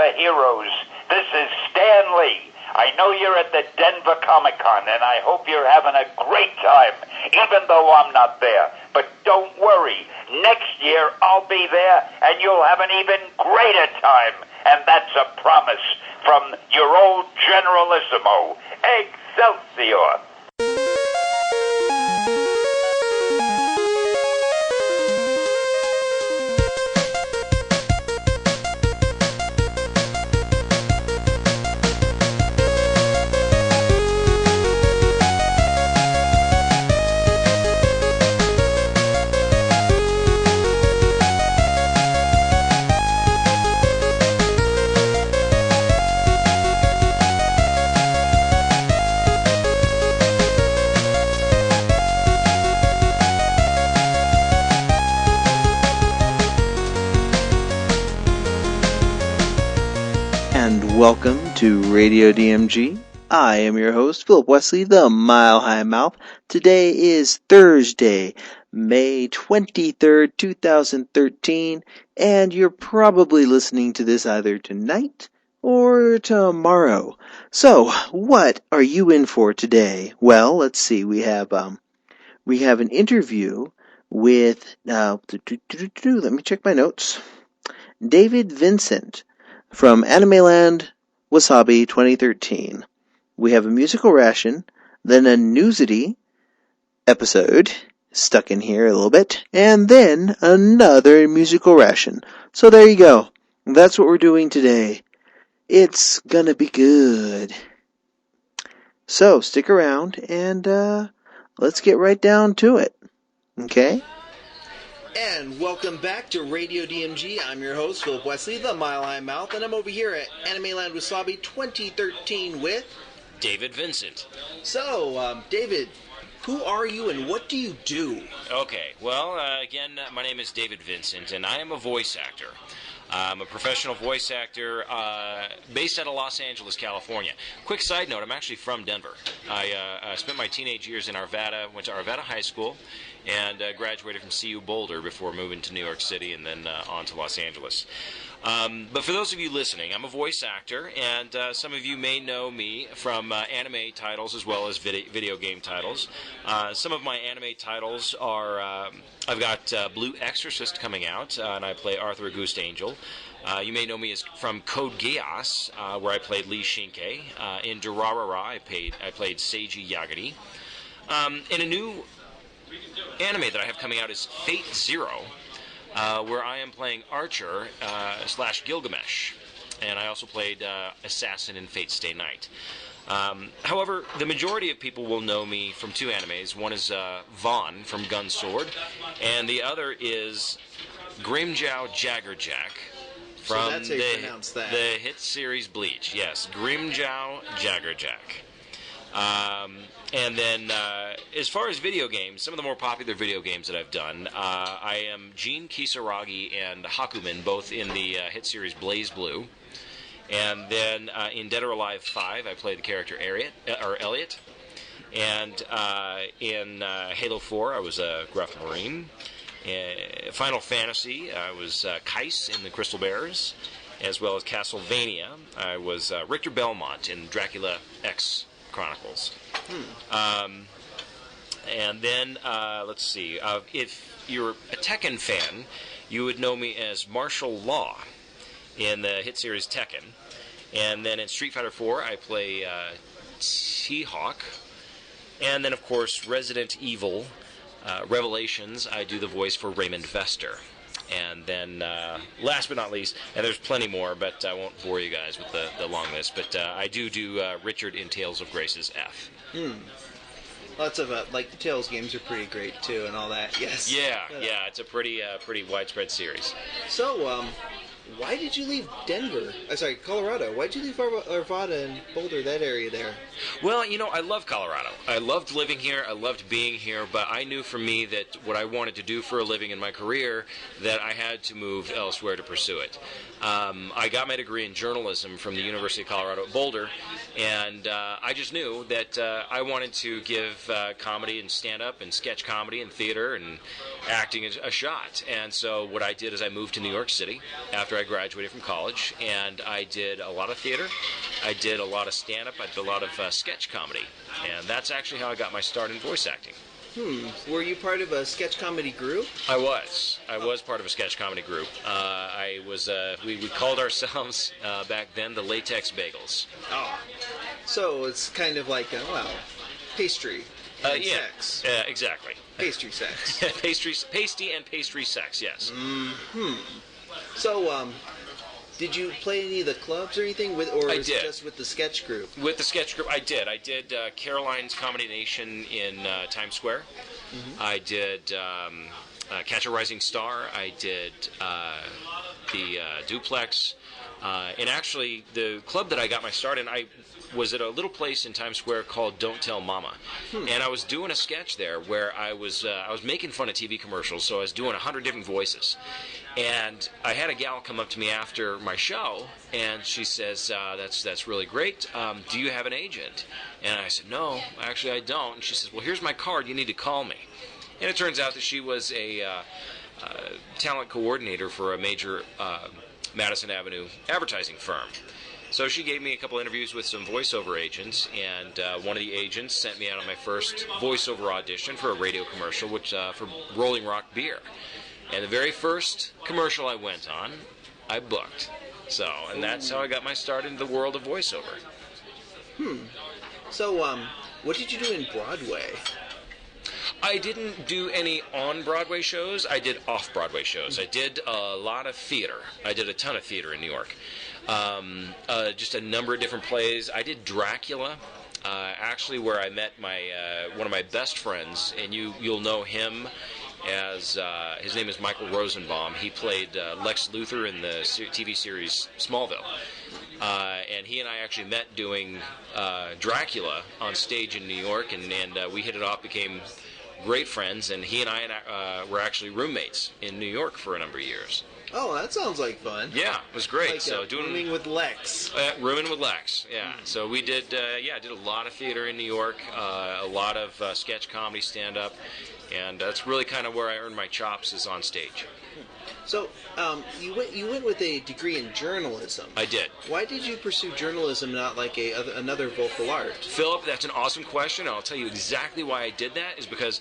the heroes. This is Stan Lee. I know you're at the Denver Comic-Con, and I hope you're having a great time, even though I'm not there. But don't worry. Next year, I'll be there, and you'll have an even greater time. And that's a promise from your old Generalissimo, Excelsior. Welcome to Radio DMG. I am your host, Philip Wesley, the Mile High Mouth. Today is Thursday, May 23rd, 2013, and you're probably listening to this either tonight or tomorrow. So, what are you in for today? Well, let's see. We have an interview with let me check my notes. David Vincent from Animeland Wasabi 2013. We have a musical ration, then a newsity episode stuck in here a little bit, and then another musical ration. So there you go. That's what we're doing today. It's gonna be good. So stick around and let's get right down to it. Okay? And welcome back to Radio DMG. I'm your host, Philip Wesley, the Mile High Mouth, and I'm over here at Animeland Wasabi 2013 with David Vincent. So, David, who are you and what do you do? Okay, well, again, my name is David Vincent, and I am a voice actor. I'm a professional voice actor based out of Los Angeles, California. Quick side note, I'm actually from Denver. I spent my teenage years in Arvada, went to Arvada High School, and graduated from CU Boulder before moving to New York City and then on to Los Angeles. But for those of you listening, I'm a voice actor, and some of you may know me from anime titles as well as video game titles. Some of my anime titles are, I've got Blue Exorcist coming out, and I play Arthur Auguste Angel. You may know me from Code Geass, where I played Lee Shinke. In Durarara, I played Seiji Yagami. In a new anime that I have coming out is Fate Zero, where I am playing Archer / Gilgamesh, and I also played Assassin in Fate Stay Night. However, the majority of people will know me from two animes. One is Vaughn from Gun Sword, and the other is Grimjow Jaggerjack from the hit series Bleach. Yes, Grimjow Jaggerjack. And then, as far as video games, some of the more popular video games that I've done, I am Gene Kisaragi and Hakumen, both in the hit series Blaze Blue. And then in Dead or Alive 5, I played the character Elliot. And in Halo 4, I was a Gruff Marine. Final Fantasy, I was Kais in the Crystal Bears, as well as Castlevania. I was Richter Belmont in Dracula X Chronicles. And then, let's see, if you're a Tekken fan, you would know me as Martial Law in the hit series Tekken. And then in Street Fighter 4, I play T-Hawk. And then, of course, Resident Evil Revelations, I do the voice for Raymond Vester. And then, last but not least, and there's plenty more, but I won't bore you guys with the long list, but I do Richard in Tales of Grace's F. Lots of, like, the Tales games are pretty great, too, and all that, yes. Yeah, it's a pretty widespread series. So, why did you leave Colorado? Why did you leave Arvada and Boulder, that area there? Well, I love Colorado. I loved living here. I loved being here. But I knew for me that what I wanted to do for a living in my career, that I had to move elsewhere to pursue it. I got my degree in journalism from the University of Colorado at Boulder, and I just knew that I wanted to give comedy and stand-up and sketch comedy and theater and acting a shot. And so what I did is I moved to New York City after after I graduated from college, and I did a lot of theater. I did a lot of stand-up. I did a lot of sketch comedy, and that's actually how I got my start in voice acting. Were you part of a sketch comedy group? I was part of a sketch comedy group. I was. We called ourselves back then the Latex Bagels. Oh, so it's kind of like pastry. And sex. Exactly. Pastry sex. Pasty and pastry sex. Yes. So, did you play any of the clubs or anything, I was did. it just with the sketch group? With the sketch group, I did. I did Caroline's Comedy Nation in Times Square. I did Catch a Rising Star. I did the Duplex. And actually, the club that I got my start in, I was at a little place in Times Square called Don't Tell Mama. And I was doing a sketch there where I was making fun of TV commercials, so I was doing 100 different voices. And I had a gal come up to me after my show, and she says, that's really great. Do you have an agent? And I said, no, actually I don't. And she says, well, here's my card. You need to call me. And it turns out that she was a talent coordinator for a major Madison Avenue advertising firm. So she gave me a couple interviews with some voiceover agents, and one of the agents sent me out on my first voiceover audition for a radio commercial, which for Rolling Rock Beer. And the very first commercial I went on, I booked. So, and that's how I got my start in the world of voiceover. So, what did you do in Broadway? I didn't do any on-Broadway shows. I did off-Broadway shows. I did a lot of theater. I did a ton of theater in New York. Just a number of different plays. I did Dracula, actually, where I met my one of my best friends, and you'll know him as his name is Michael Rosenbaum. He played Lex Luthor in the TV series Smallville. And he and I actually met doing Dracula on stage in New York, and we hit it off, became great friends, and he and I were actually roommates in New York for a number of years. Oh, that sounds like fun. Yeah, it was great. Like so doing rooming with Lex. Rooming with Lex, yeah. So we did, I did a lot of theater in New York, a lot of sketch comedy, stand-up, and that's really kind of where I earned my chops, is on stage. So, you went with a degree in journalism. I did. Why did you pursue journalism, not like another vocal art? Philip, that's an awesome question. I'll tell you exactly why I did that, is because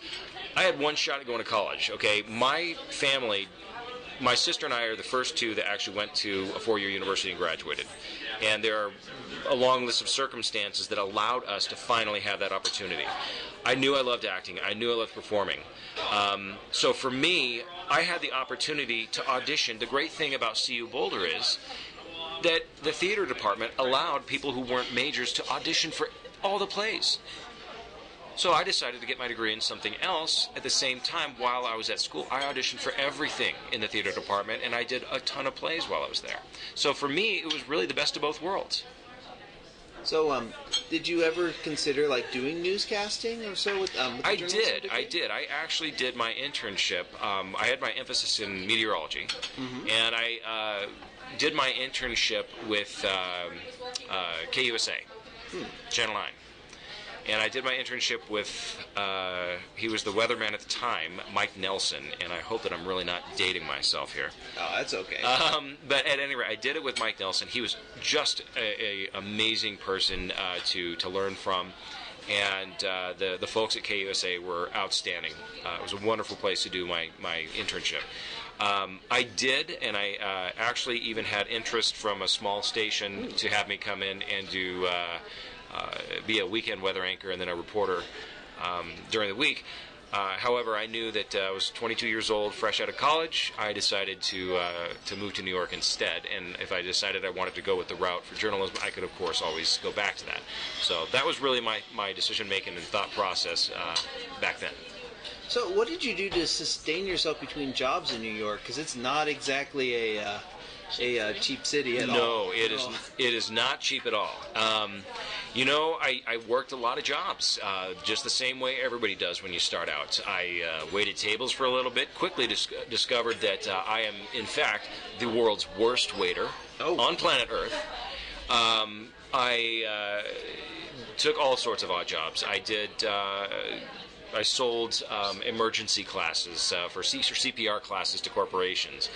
I had one shot at going to college, okay? My family, my sister and I are the first two that actually went to a four-year university and graduated. And there are a long list of circumstances that allowed us to finally have that opportunity. I knew I loved acting. I knew I loved performing. So for me, I had the opportunity to audition. The great thing about CU Boulder is that the theater department allowed people who weren't majors to audition for all the plays. So I decided to get my degree in something else at the same time while I was at school. I auditioned for everything in the theater department, and I did a ton of plays while I was there. So for me, it was really the best of both worlds. So, did you ever consider doing newscasting or so with I did. I actually did my internship. I had my emphasis in meteorology, and I did my internship with KUSA, Channel 9. And I did my internship with, he was the weatherman at the time, Mike Nelson, and I hope that I'm really not dating myself here. Oh, that's okay. But at any rate, I did it with Mike Nelson. He was just a amazing person to learn from, and the folks at KUSA were outstanding. It was a wonderful place to do my internship. I did, and I actually even had interest from a small station to have me come in and do... be a weekend weather anchor and then a reporter during the week. However, I knew that I was 22 years old, fresh out of college. I decided to move to New York instead, and if I decided I wanted to go with the route for journalism, I could, of course, always go back to that. So that was really my decision-making and thought process back then. So what did you do to sustain yourself between jobs in New York? Because it's not exactly a cheap city at all. No, it is not cheap at all. I worked a lot of jobs, just the same way everybody does when you start out. I waited tables for a little bit, quickly discovered that I am, in fact, the world's worst waiter on planet Earth. I took all sorts of odd jobs. I did I sold emergency classes for CPR classes to corporations.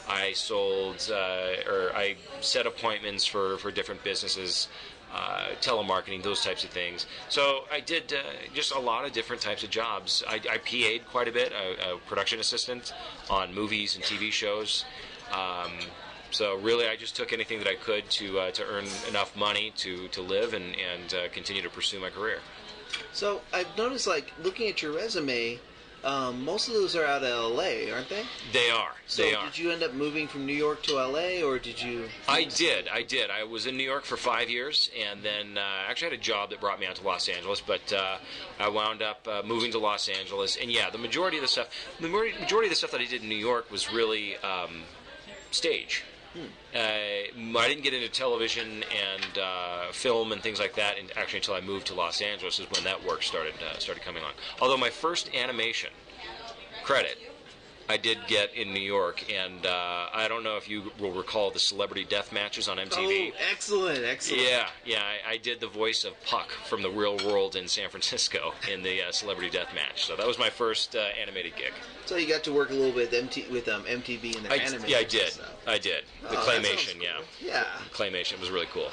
I sold or I set appointments for different businesses. Telemarketing, those types of things. So I did just a lot of different types of jobs. I PA'd quite a bit, a production assistant on movies and TV shows. So really, I just took anything that I could to earn enough money to live and continue to pursue my career. So I've noticed, like, looking at your resume, most of those are out of L.A., aren't they? They are. So did you end up moving from New York to L.A., or did you... I did. I was in New York for 5 years, and then actually had a job that brought me out to Los Angeles, but I wound up moving to Los Angeles. And yeah, the majority of the stuff that I did in New York was really stage. I didn't get into television and film and things like that, and actually until I moved to Los Angeles is when that work started coming on. Although my first animation credit I did get in New York, and I don't know if you will recall the celebrity death matches on MTV. Oh, excellent. Yeah, I did the voice of Puck from The Real World in San Francisco in the celebrity death match. So that was my first animated gig. So you got to work a little bit with MTV and their animation. Yeah, I did. Stuff. I did. The claymation, yeah. Yeah. Claymation was really cool.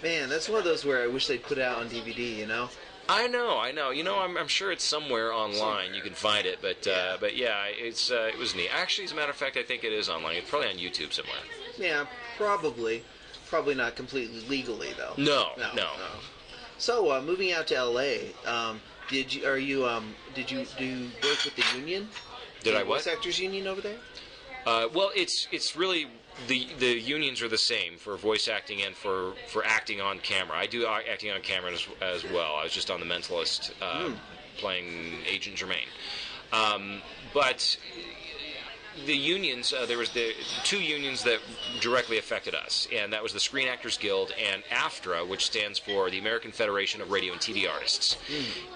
Man, that's one of those where I wish they'd put out on DVD, you know? I know. You know, I'm sure it's somewhere online. You can find it, but yeah, it was neat. Actually, as a matter of fact, I think it is online. It's probably on YouTube somewhere. Yeah, probably. Probably not completely legally, though. No. So, moving out to L.A., did you do work with the union? Did I what? Voice Actors Union over there? Well, it's really the unions are the same for voice acting and for acting on camera. I do acting on camera as well. I was just on The Mentalist playing Agent Germain. But the unions, there was the two unions that directly affected us, and that was the Screen Actors Guild and AFTRA, which stands for the American Federation of Radio and TV Artists.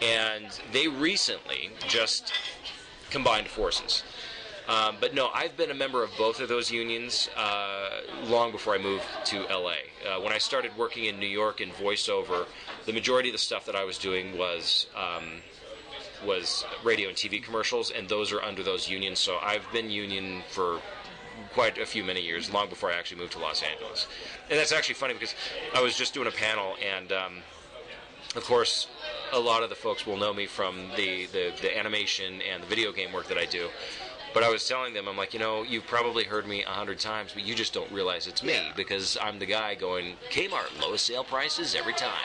And they recently just combined forces. But no, I've been a member of both of those unions long before I moved to LA. When I started working in New York in voiceover, the majority of the stuff that I was doing was radio and TV commercials, and those are under those unions. So I've been union for quite many years, long before I actually moved to Los Angeles. And that's actually funny because I was just doing a panel, and of course, a lot of the folks will know me from the animation and the video game work that I do. But I was telling them, I'm like, you've probably heard me 100 times, but you just don't realize it's me, because I'm the guy going, Kmart, lowest sale prices every time.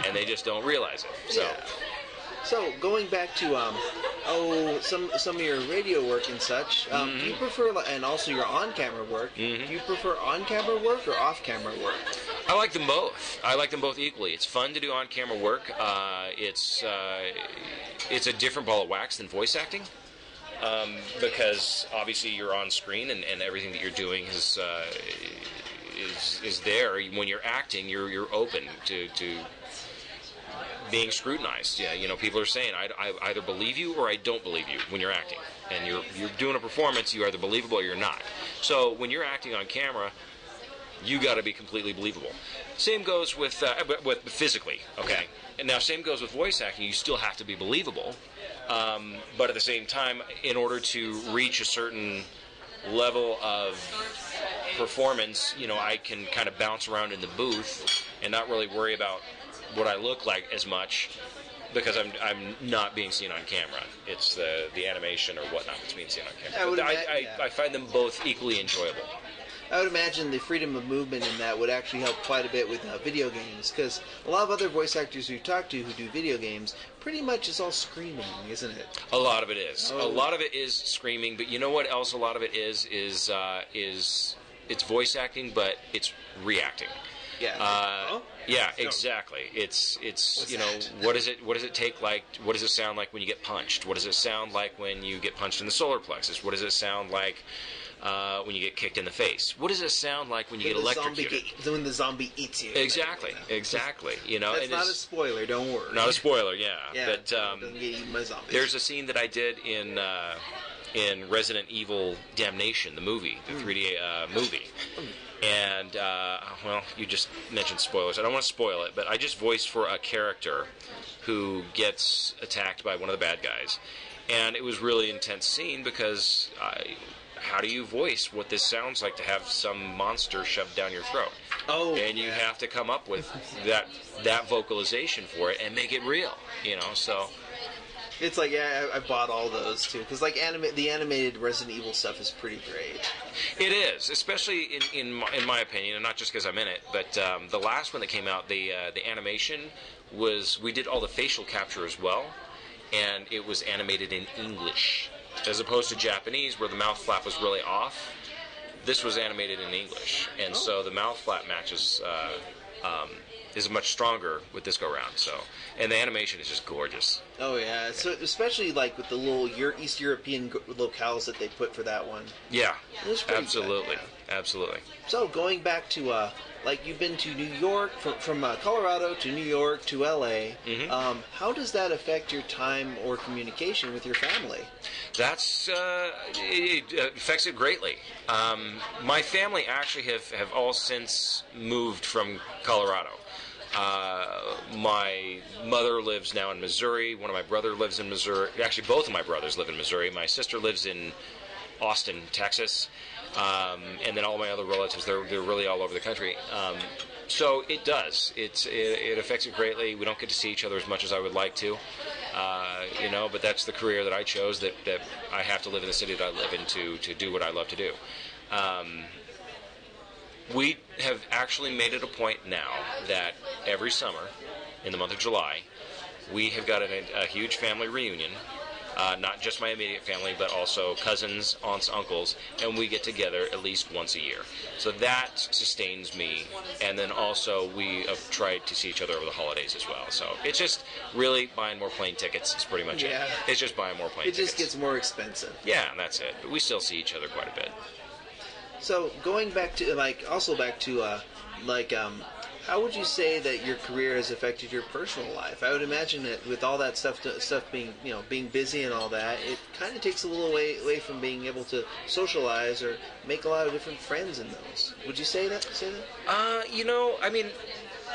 And they just don't realize it. So. Yeah. So, going back to some of your radio work and such, do you prefer, and also your on-camera work, do you prefer on-camera work or off-camera work? I like them both. I like them both equally. It's fun to do on-camera work. It's a different ball of wax than voice acting. Because obviously you're on screen and everything that you're doing is there. When you're acting, you're open to being scrutinized. Yeah, people are saying I either believe you or I don't believe you when you're acting, and you're doing a performance. You're either believable or you're not. So when you're acting on camera, you got to be completely believable. Same goes with physically. Okay, and now same goes with voice acting. You still have to be believable. But at the same time, in order to reach a certain level of performance, I can kind of bounce around in the booth and not really worry about what I look like as much, because I'm not being seen on camera. It's the animation or whatnot that's being seen on camera. I find them both equally enjoyable. I would imagine the freedom of movement in that would actually help quite a bit with video games, because a lot of other voice actors we've talked to who do video games, pretty much it's all screaming, isn't it? A lot of it is. A lot of it is screaming, but you know what else a lot of it is it's voice acting, but it's reacting. Yeah. Yeah, exactly. It's what does it take like? What does it sound like when you get punched? What does it sound like when you get punched in the solar plexus? What does it sound like when you get kicked in the face? What does it sound like when you get electrocuted? When the zombie eats you. Exactly. That's not a spoiler. Don't worry. Not a spoiler. Yeah. But doesn't get eaten by zombies. There's a scene that I did in Resident Evil Damnation, the movie, the 3D movie. And, you just mentioned spoilers. I don't want to spoil it, but I just voiced for a character who gets attacked by one of the bad guys. And it was really intense scene because how do you voice what this sounds like to have some monster shoved down your throat? Oh, and you have to come up with that vocalization for it and make it real, so... It's like, yeah, I bought all those, too. Because, like, the animated Resident Evil stuff is pretty great. It is, especially in my opinion, and not just because I'm in it, but the last one that came out, the animation was... We did all the facial capture as well, and it was animated in English. As opposed to Japanese, where the mouth flap was really off. This was animated in English, and so the mouth flap matches is much stronger with this go round. So, and the animation is just gorgeous. Oh yeah, so especially like with the little East European locales that they put for that one. Yeah, absolutely, good, yeah. Absolutely. So going back to like you've been to New York from Colorado to New York to LA. Mm-hmm. How does that affect your time or communication with your family? That's it affects it greatly. My family actually have all since moved from Colorado. My mother lives now in Missouri. One of my brothers lives in Missouri. Actually, both of my brothers live in Missouri. My sister lives in Austin, Texas. And then all my other relatives, they're really all over the country. So it does. It affects it greatly. We don't get to see each other as much as I would like to. But that's the career that I chose, that I have to live in the city that I live in to do what I love to do. We have actually made it a point now that every summer, in the month of July, we have got a huge family reunion. Not just my immediate family, but also cousins, aunts, uncles, and we get together at least once a year. So that sustains me, and then also we have tried to see each other over the holidays as well. So it's just really buying more plane tickets is pretty much it. It's just buying more plane tickets. It just gets more expensive. Yeah, that's it. But we still see each other quite a bit. So going back to, how would you say that your career has affected your personal life? I would imagine that with all that stuff being busy and all that, it kind of takes a little away from being able to socialize or make a lot of different friends in those. Would you say that?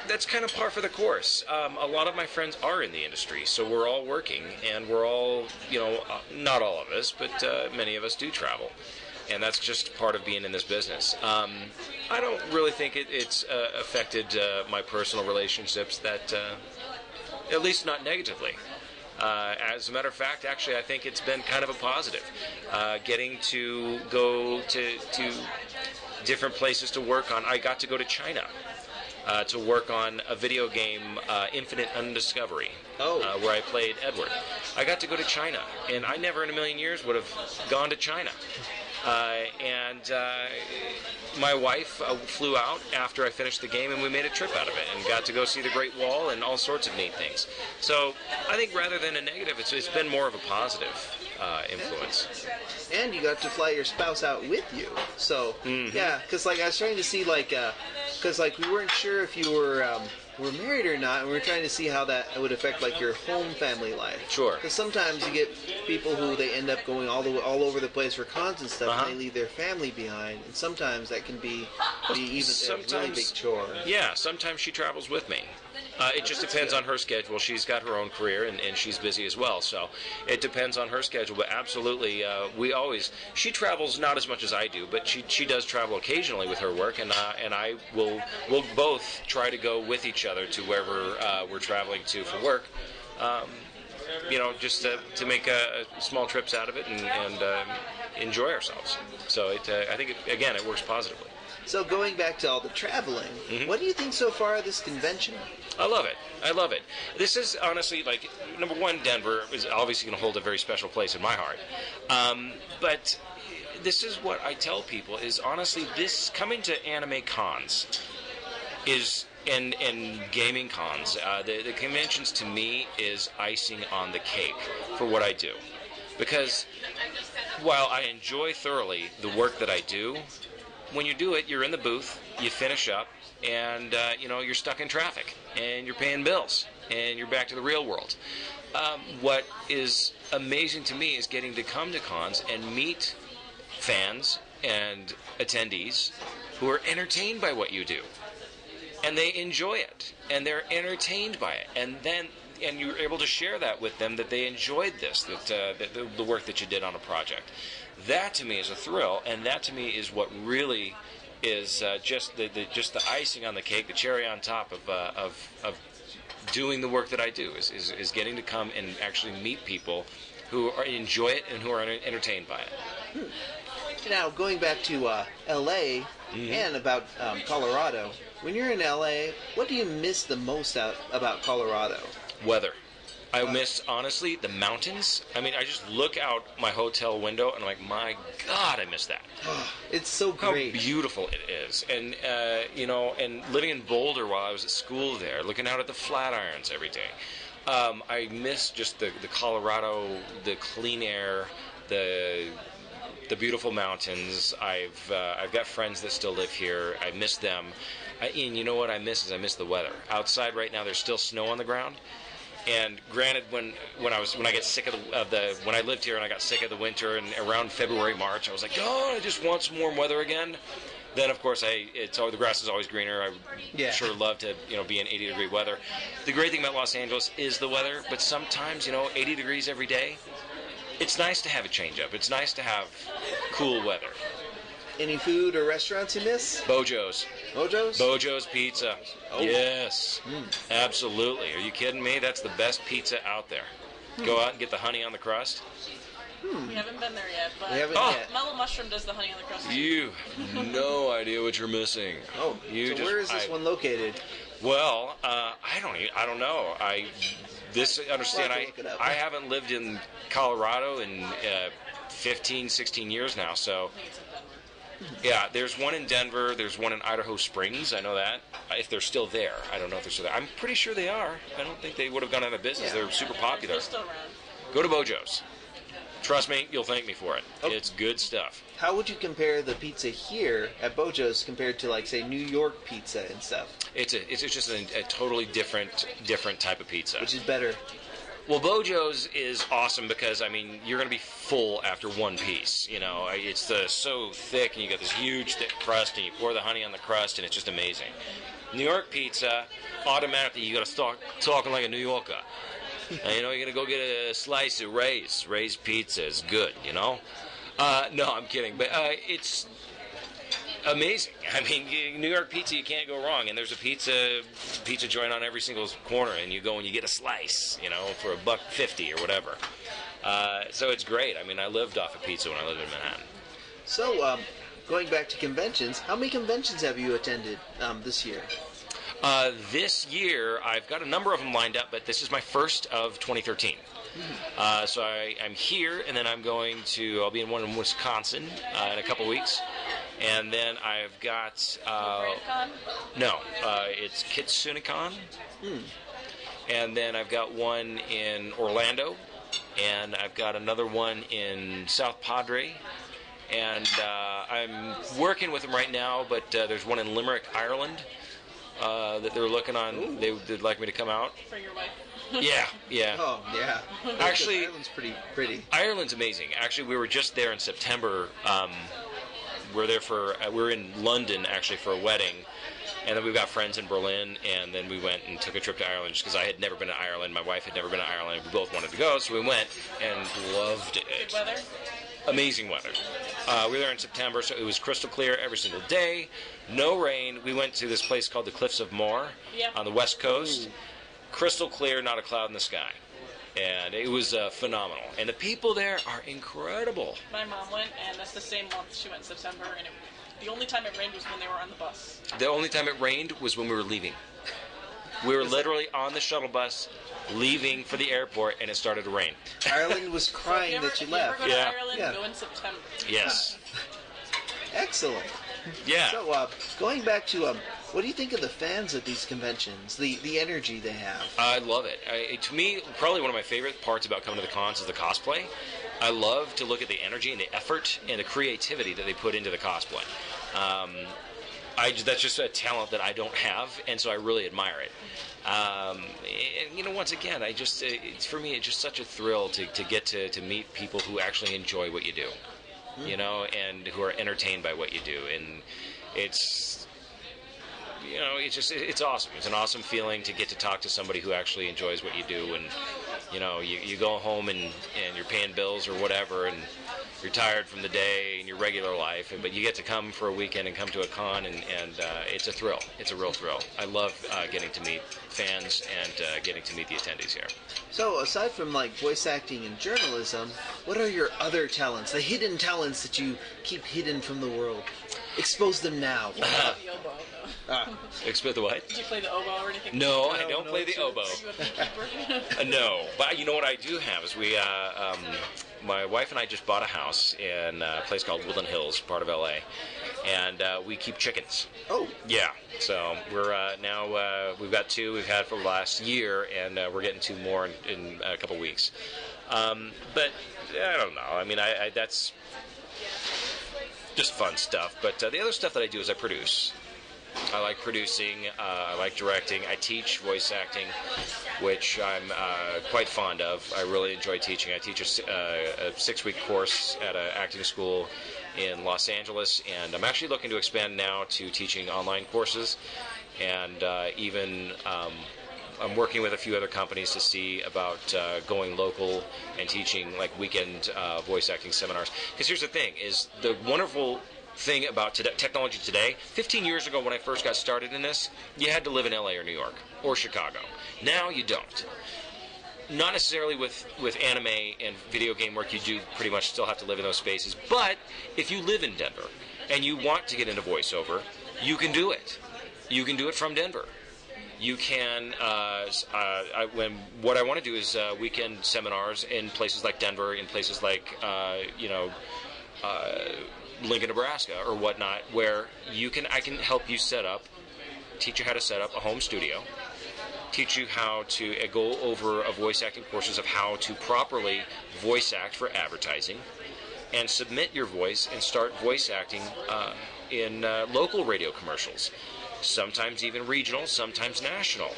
That's kind of par for the course. A lot of my friends are in the industry, so we're all working, and we're all, not all of us, but many of us do travel. And that's just part of being in this business. I don't really think it's affected my personal relationships that, at least not negatively. As a matter of fact, actually, I think it's been kind of a positive. Getting to go to different places to work on. I got to go to China to work on a video game, Infinite Undiscovery, where I played Edward. I got to go to China, and I never in a million years would have gone to China. My wife flew out after I finished the game, and we made a trip out of it and got to go see the Great Wall and all sorts of neat things. So I think rather than a negative, it's been more of a positive influence. And you got to fly your spouse out with you. So, yeah, because I was trying to see, because we weren't sure if you were married or not, and we were trying to see how that would affect your home family life. Sure. Because sometimes you get people who they end up going all over the place for cons and stuff, and they leave their family behind, and sometimes that can be even a really big chore. Yeah, sometimes she travels with me. It just depends on her schedule. She's got her own career, and she's busy as well. So it depends on her schedule. But absolutely, she travels not as much as I do, but she does travel occasionally with her work, and we'll both try to go with each other to wherever we're traveling to for work. Just to make small trips out of it and enjoy ourselves. So I think it works positively. So going back to all the traveling, what do you think so far of this convention? I love it. This is honestly, number one, Denver is obviously going to hold a very special place in my heart. But this is what I tell people is honestly, this coming to anime cons is and gaming cons. The conventions to me is icing on the cake for what I do. Because while I enjoy thoroughly the work that I do, when you do it, you're in the booth, you finish up, and you're stuck in traffic, and you're paying bills, and you're back to the real world. What is amazing to me is getting to come to cons and meet fans and attendees who are entertained by what you do, and they enjoy it, and they're entertained by it, and then and you were able to share that with them, that they enjoyed this, that the work that you did on a project. That to me is a thrill, and that to me is what really is just the icing on the cake, the cherry on top of doing the work that I do, is getting to come and actually meet people who enjoy it and who are entertained by it. Now, going back to L.A. and about Colorado, when you're in L.A., what do you miss the most about Colorado? Weather. I miss, honestly, the mountains. I mean, I just look out my hotel window and I'm like, my God, I miss that. It's so great. How beautiful it is. And, and living in Boulder while I was at school there, looking out at the Flatirons every day. I miss just the Colorado, the clean air, the beautiful mountains. I've got friends that still live here. I miss them. And you know what I miss is I miss the weather. Outside right now, there's still snow on the ground. And granted, when I get sick when I lived here and I got sick of the winter, and around February, March, I was like, oh, I just want some warm weather again. Then of course the grass is always greener. I sure love to be in 80-degree weather. The great thing about Los Angeles is the weather, but sometimes 80 degrees every day. It's nice to have a change up. It's nice to have cool weather. Any food or restaurants you miss? Bojo's. Bojo's? Bojo's Pizza. Oh. Yes. Absolutely. Are you kidding me? That's the best pizza out there. Go out and get the honey on the crust. We haven't been there yet, but We haven't yet. Mellow Mushroom does the honey on the crust. You no idea what you're missing. Oh, where is this one located? Well, I don't know. I haven't lived in Colorado in 15, 16 years now, so. I think it's in Denver. Yeah, there's one in Denver. There's one in Idaho Springs. I know that. If they're still there. I don't know if they're still there. I'm pretty sure they are. I don't think they would have gone out of business. Yeah. They're super popular. They're still around. Go to Bojo's. Trust me, you'll thank me for it. Oh. It's good stuff. How would you compare the pizza here at Bojo's compared to, like, say, New York pizza and stuff? It's just a totally different type of pizza. Which is better? Well, Bojo's is awesome because, I mean, you're going to be full after one piece. It's so thick, and you got this huge thick crust, and you pour the honey on the crust, and it's just amazing. New York pizza, automatically you got to start talking like a New Yorker. You're going to go get a slice of Ray's. Ray's pizza is good, No, I'm kidding, but it's amazing. I mean, New York pizza, you can't go wrong. And there's a pizza joint on every single corner, and you go and you get a slice, for $1.50 or whatever. So it's great. I mean, I lived off of pizza when I lived in Manhattan. So, going back to conventions, how many conventions have you attended this year? This year, I've got a number of them lined up, but this is my first of 2013. So I'm here, and then I'll be in one in Wisconsin in a couple weeks. And then I've got... it's KitsuneCon. And then I've got one in Orlando, and I've got another one in South Padre. And I'm working with them right now, but there's one in Limerick, Ireland, that they're looking on. They'd like me to come out. For your wife. Yeah. Oh, yeah. Actually, Ireland's pretty pretty. Ireland's amazing. Actually, we were just there in September. We're in London, actually, for a wedding. And then we've got friends in Berlin, and then we went and took a trip to Ireland just because I had never been to Ireland. My wife had never been to Ireland. We both wanted to go, so we went and loved it. Good weather? Amazing weather. We were there in September, so it was crystal clear every single day. No rain. We went to this place called the Cliffs of Moher on the West Coast. Crystal clear, not a cloud in the sky. And it was phenomenal. And the people there are incredible. My mom went, and that's the same month she went in September, and the only time it rained was when they were on the bus. The only time it rained was when we were leaving. We were literally on the shuttle bus leaving for the airport, and it started to rain. Ireland was crying that you left. If you ever go to Ireland, go in September. Yes. Excellent. Yeah. So, going back to, what do you think of the fans at these conventions? The energy they have? I love it. To me, probably one of my favorite parts about coming to the cons is the cosplay. I love to look at the energy and the effort and the creativity that they put into the cosplay. That's just a talent that I don't have, and so I really admire it. And once again, for me, it's just such a thrill to get to meet people who actually enjoy what you do, and who are entertained by what you do. And it's awesome. It's an awesome feeling to get to talk to somebody who actually enjoys what you do, and you go home and you're paying bills or whatever, and you're tired from the day and your regular life, but you get to come for a weekend and come to a con, and it's a thrill. It's a real thrill. I love getting to meet fans and getting to meet the attendees here. So, aside from like voice acting and journalism, what are your other talents? The hidden talents that you keep hidden from the world. Expose them now. The oboe, though. Expect the what? Did you play the oboe or anything? No, I don't play the oboe. Are you a beekeeper? No, but you know what I do have is my wife and I just bought a house in a place called Woodland Hills, part of LA, and we keep chickens. Oh. Yeah, so we're now we've got 2 we've had for the last year, and we're getting 2 more in a couple weeks. But I don't know. I mean, I that's just fun stuff. But the other stuff that I do is I produce. I like producing, I like directing, I teach voice acting, which I'm quite fond of. I really enjoy teaching. I teach a 6-week course at an acting school in Los Angeles, and I'm actually looking to expand now to teaching online courses, and even I'm working with a few other companies to see about going local and teaching like weekend voice acting seminars. Because here's the thing, is the wonderful thing about technology today. 15 years ago when I first got started in this, you had to live in LA or New York or Chicago. Now you don't. Not necessarily with anime and video game work, you do pretty much still have to live in those spaces. But if you live in Denver and you want to get into voiceover, you can do it. You can do it from Denver. You can, what I want to do is weekend seminars in places like Denver, in places like, Lincoln, Nebraska, or whatnot, where I can help you teach you how to set up a home studio, teach you how to go over a voice acting courses of how to properly voice act for advertising, and submit your voice and start voice acting in local radio commercials, sometimes even regional, sometimes national.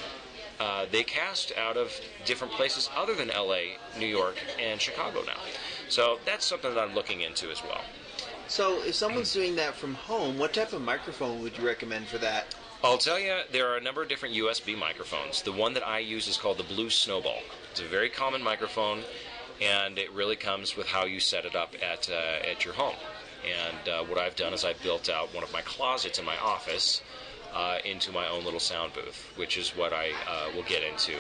They cast out of different places other than LA, New York, and Chicago now. So that's something that I'm looking into as well. So, if someone's doing that from home, what type of microphone would you recommend for that? I'll tell you, there are a number of different USB microphones. The one that I use is called the Blue Snowball. It's a very common microphone, and it really comes with how you set it up at your home. And what I've done is I've built out one of my closets in my office into my own little sound booth, which is what I will get into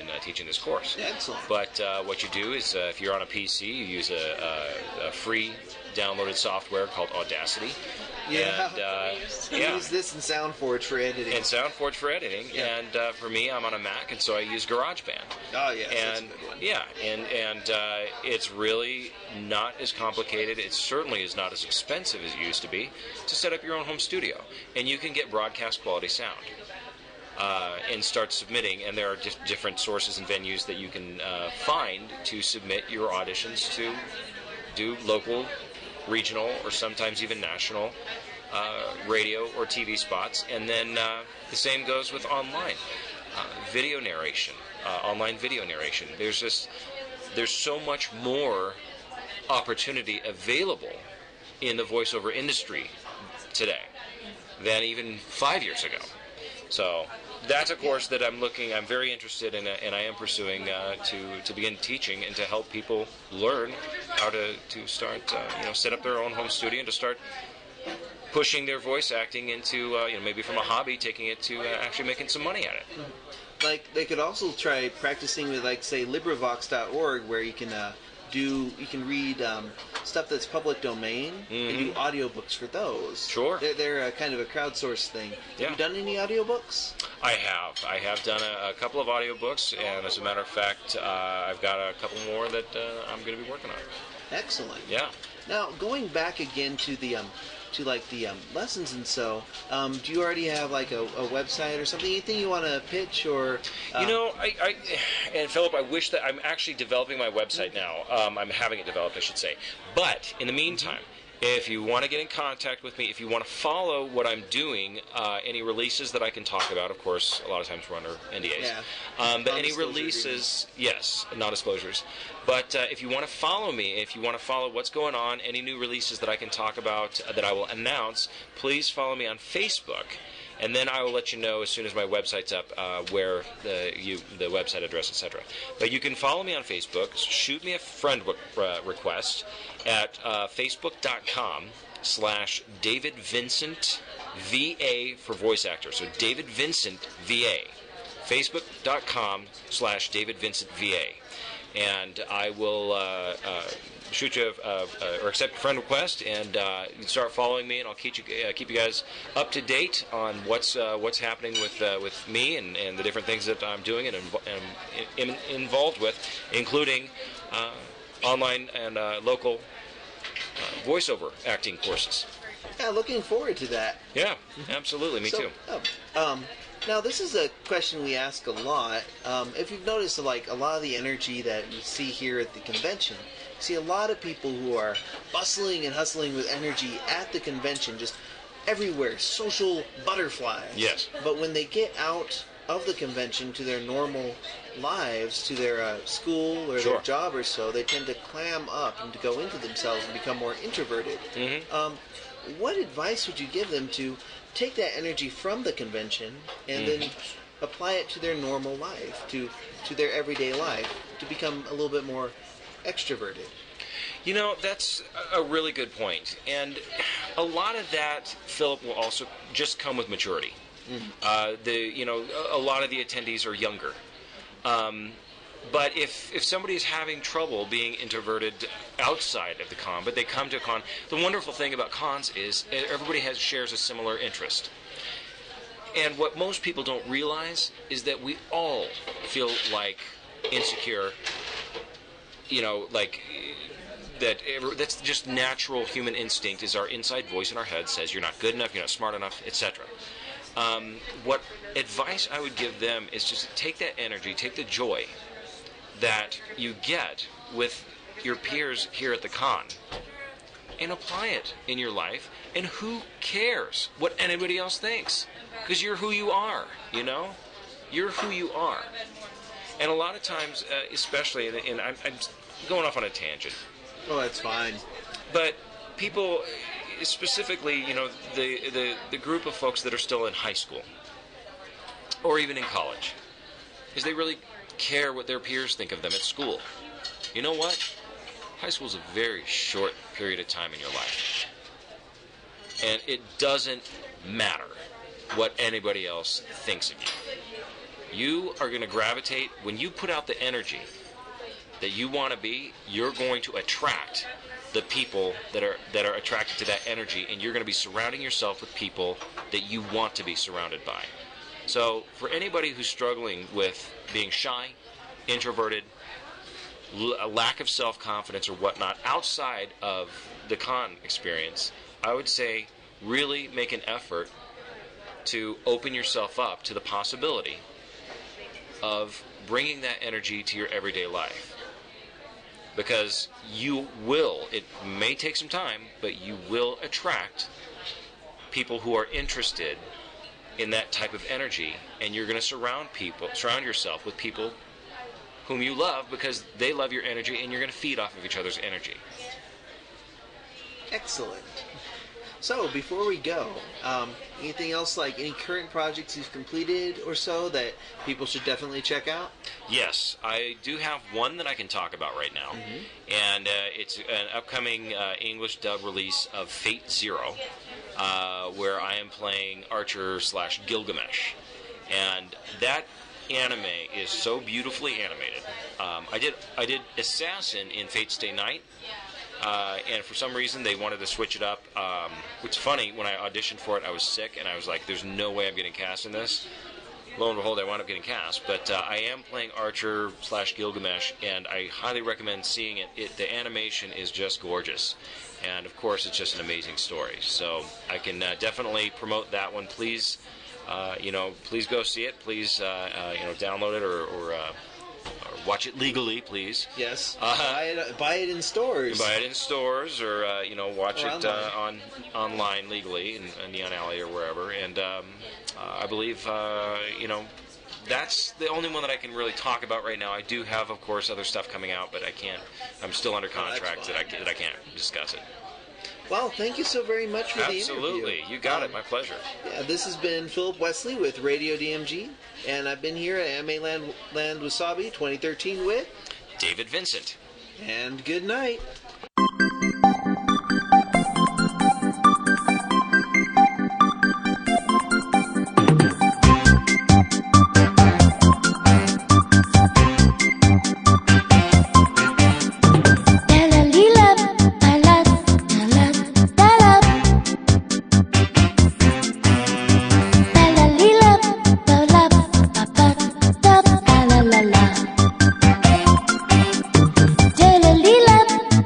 in teaching this course. Excellent. But what you do is, if you're on a PC, you use a free downloaded software called Audacity. Yeah. And, I use this in SoundForge for editing. And SoundForge for editing. Yeah. And for me, I'm on a Mac, and so I use GarageBand. Oh, yes, that's And a good one. yeah, and it's really not as complicated. It certainly is not as expensive as it used to be to set up your own home studio, and you can get broadcast quality sound. And start submitting, and there are different sources and venues that you can find to submit your auditions to do local, regional, or sometimes even national radio or TV spots. And then the same goes with online video narration, online video narration. There's so much more opportunity available in the voiceover industry today than even 5 years ago. So that's a course that I'm very interested in, and I am pursuing to begin teaching and to help people learn how to start, set up their own home studio and to start pushing their voice acting into, maybe from a hobby, taking it to actually making some money at it. Like, they could also try practicing with, like, say, LibriVox.org, where you can read stuff that's public domain and do audiobooks for those. Sure. They're kind of a crowdsourced thing. Yeah. Have you done any audiobooks? I have done a couple of audiobooks, and as a matter of fact, I've got a couple more that I'm going to be working on. Excellent. Yeah. Now, going back again to the lessons and so, do you already have like a website or something? Anything you want to pitch or? And Philip, I wish that I'm actually developing my website now. I'm having it developed, I should say. But in the meantime, if you want to get in contact with me, if you want to follow what I'm doing, any releases that I can talk about, of course, a lot of times we're under NDAs. Yeah. But any releases, yes, non-disclosures. But if you want to follow me, if you want to follow what's going on, any new releases that I can talk about, that I will announce, please follow me on Facebook. And then I will let you know as soon as my website's up where the website address, etc. But you can follow me on Facebook. Shoot me a friend request at facebook.com/David Vincent VA for voice actor. So David Vincent VA. Facebook.com/David Vincent VA. And I will shoot you or accept a friend request, and you can start following me, and I'll keep you guys up to date on what's happening with me and the different things that I'm doing and involved with, including online and local voiceover acting courses. Yeah, looking forward to that. Yeah, absolutely. Me too. Now, this is a question we ask a lot. If you've noticed, like, a lot of the energy that you see here at the convention, you see a lot of people who are bustling and hustling with energy at the convention, just everywhere, social butterflies. Yes. But when they get out of the convention to their normal lives, to their school or their job or so, they tend to clam up and to go into themselves and become more introverted. Mm-hmm. What advice would you give them to take that energy from the convention and then apply it to their normal life, to their everyday life, to become a little bit more extroverted? You know, that's a really good point. And a lot of that, Philip, will also just come with maturity. A lot of the attendees are younger. But if somebody is having trouble being introverted outside of the con, but they come to a con, the wonderful thing about cons is everybody shares a similar interest. And what most people don't realize is that we all feel like insecure, that's just natural human instinct, is our inside voice in our head says you're not good enough, you're not smart enough, etc. What advice I would give them is just take that energy, take the joy that you get with your peers here at the con and apply it in your life. And who cares what anybody else thinks? Because you're who you are, You're who you are. And a lot of times, especially, and I'm going off on a tangent. Oh, that's fine. But people, specifically, the group of folks that are still in high school or even in college, is they really care what their peers think of them at school. You know what? High school is a very short period of time in your life. And it doesn't matter what anybody else thinks of you. You are going to gravitate, when you put out the energy that you want to be, you're going to attract the people that are attracted to that energy, and you're going to be surrounding yourself with people that you want to be surrounded by. So for anybody who's struggling with being shy, introverted, a lack of self-confidence or whatnot outside of the con experience, I would say really make an effort to open yourself up to the possibility of bringing that energy to your everyday life. Because you will, it may take some time, but you will attract people who are interested in that type of energy, and you're going to surround yourself with people whom you love because they love your energy, and you're going to feed off of each other's energy. Excellent. So, before we go, anything else, like any current projects you've completed or so that people should definitely check out? Yes, I do have one that I can talk about right now, and it's an upcoming English dub release of Fate Zero, where I am playing Archer / Gilgamesh, and that anime is so beautifully animated. I did Assassin in Fate Stay Night. And for some reason they wanted to switch it up. It's funny, when I auditioned for it, I was sick, and I was like, there's no way I'm getting cast in this. Lo and behold, I wound up getting cast. But I am playing Archer / Gilgamesh, and I highly recommend seeing it. The animation is just gorgeous. And, of course, it's just an amazing story. So I can definitely promote that one. Please, please go see it. Please, download it or watch it legally, please. Yes. Buy it in stores. Buy it in stores, or watch it online legally in Neon Alley or wherever. And I believe that's the only one that I can really talk about right now. I do have, of course, other stuff coming out, but I can't. I'm still under contract that I can't discuss it. Well, thank you so very much for the interview. Absolutely. You got it. My pleasure. Yeah, this has been Philip Wesley with Radio DMG, and I've been here at Anime Land Wasabi 2013 with David Vincent. And good night.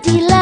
Dila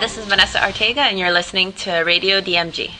this is Vanessa Ortega, and you're listening to Radio DMG.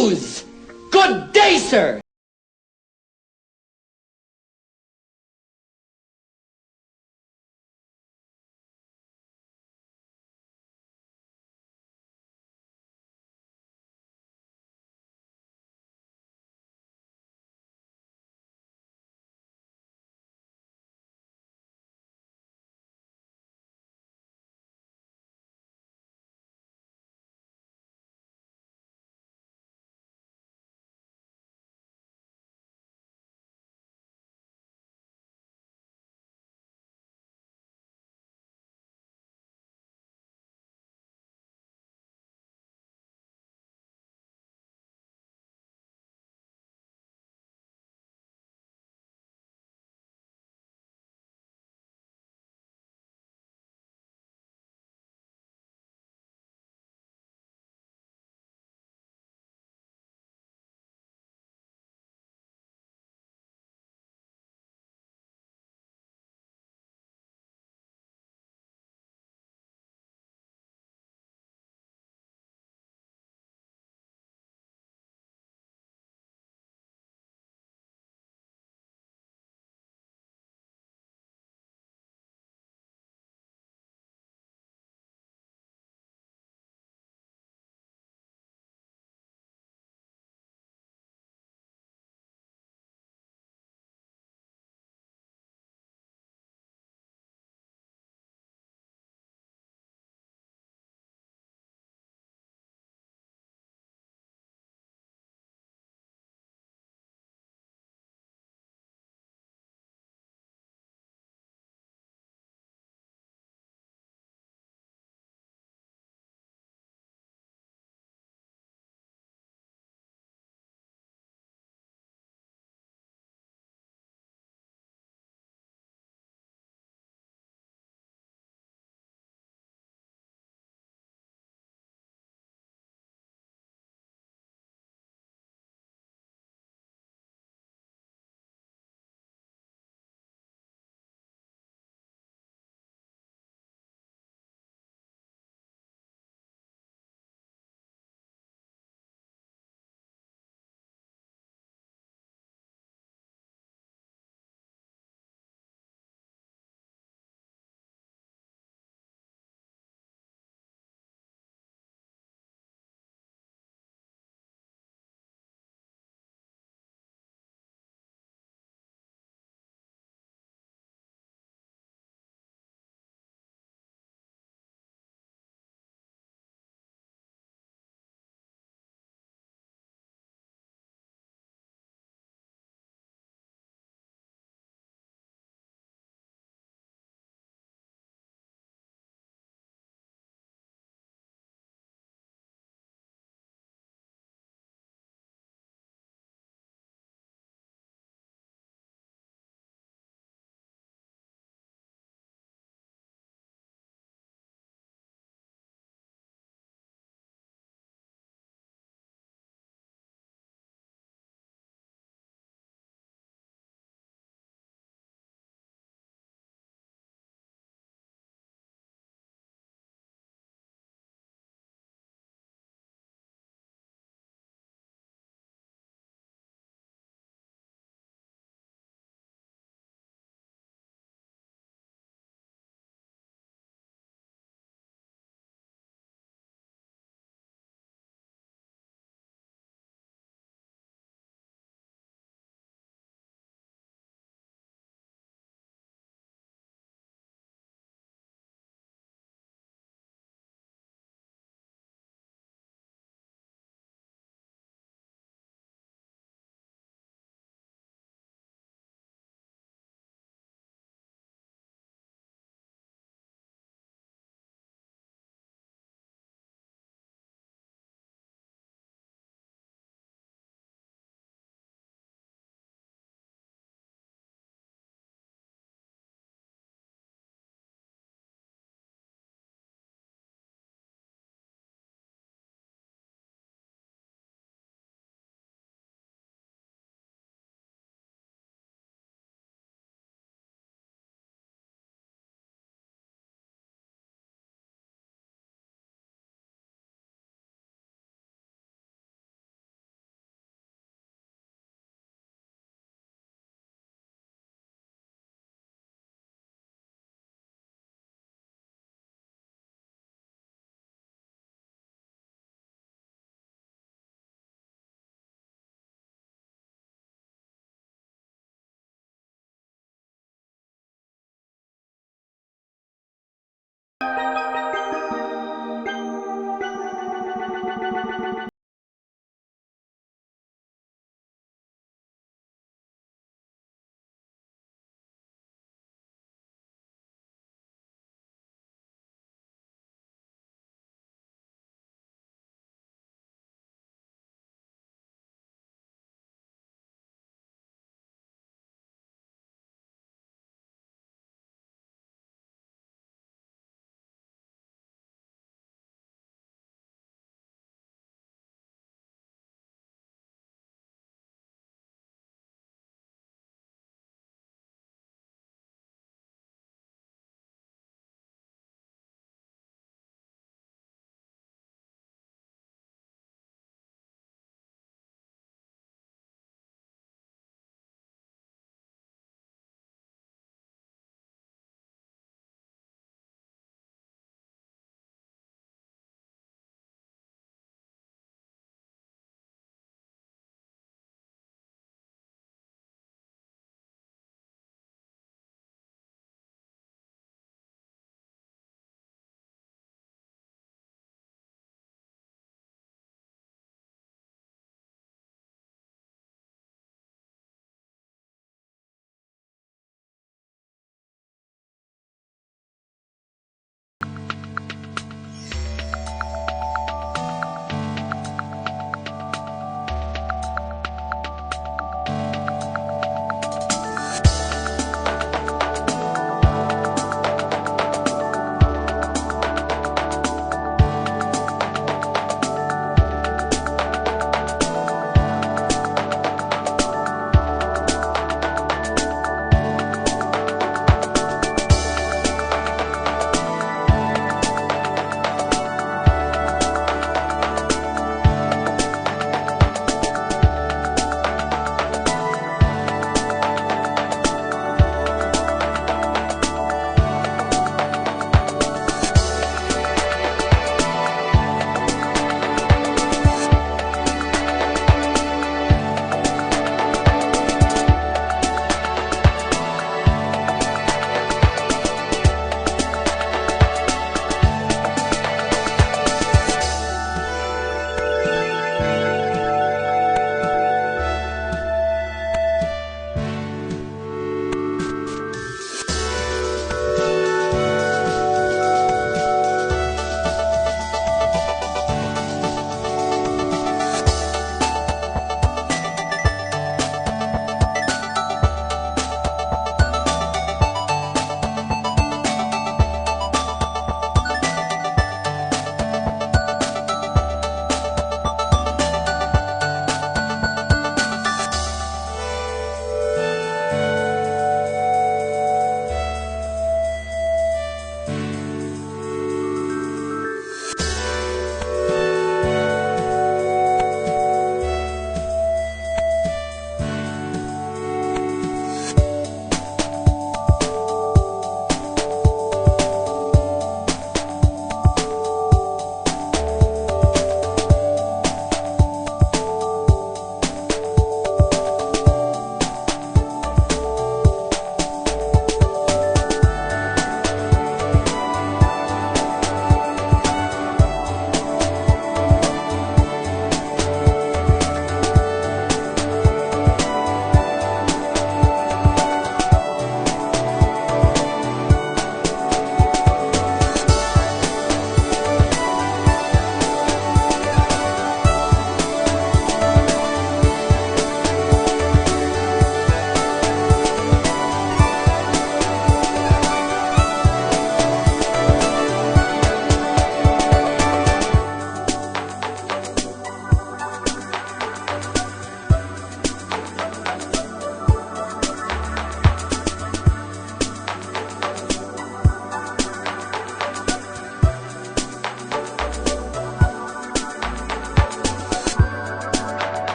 news. Good day, sir.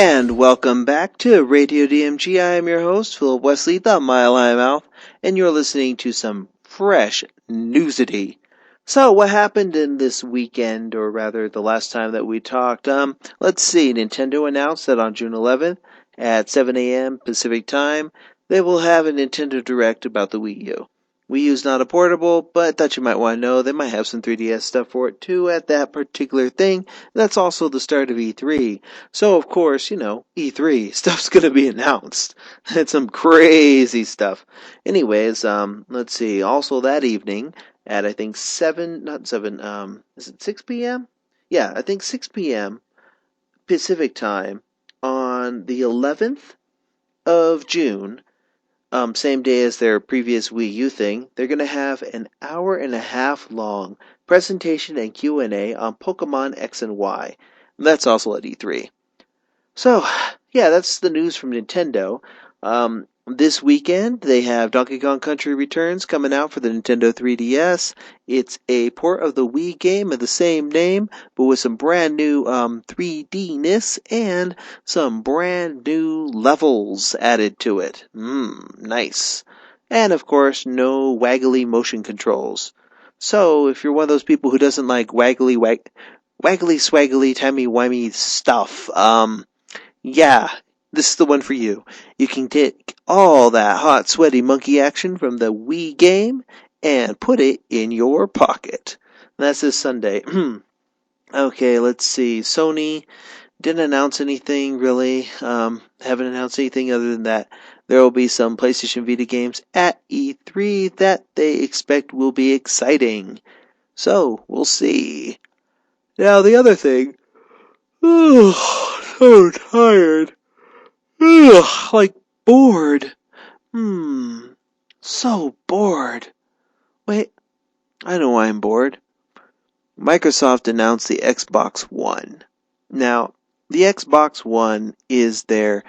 And welcome back to Radio DMG. I am your host, Philip Wesley, the Mile High Mouth, and you're listening to some fresh newsity. So, what happened in this weekend, or rather the last time that we talked? Let's see, Nintendo announced that on June 11th at 7 a.m. Pacific Time, they will have a Nintendo Direct about the Wii U. Wii U's not a portable, but I thought you might want to know they might have some 3DS stuff for it too at that particular thing. That's also the start of E3. So, of course, E3, stuff's gonna be announced. It's some crazy stuff. Anyways, let's see. Also that evening, at I think 7, not 7, is it 6 p.m.? Yeah, I think 6 p.m. Pacific time on the 11th of June, same day as their previous Wii U thing, they're going to have an hour and a half long presentation and Q&A on Pokemon X and Y. That's also at E3. So, yeah, that's the news from Nintendo. This weekend, they have Donkey Kong Country Returns coming out for the Nintendo 3DS. It's a port of the Wii game of the same name, but with some brand new 3D-ness and some brand new levels added to it. Nice. And, of course, no waggly motion controls. So, if you're one of those people who doesn't like waggly, swaggly, timey-wimey stuff, yeah, this is the one for you. You can take all that hot, sweaty monkey action from the Wii game and put it in your pocket. That's this Sunday. Okay, let's see. Sony didn't announce anything really. Haven't announced anything other than that there will be some PlayStation Vita games at E3 that they expect will be exciting. So, we'll see. Now, the other thing. So tired. Like bored. So bored. Wait, I know why I'm bored. Microsoft announced the Xbox One. Now, the Xbox One is their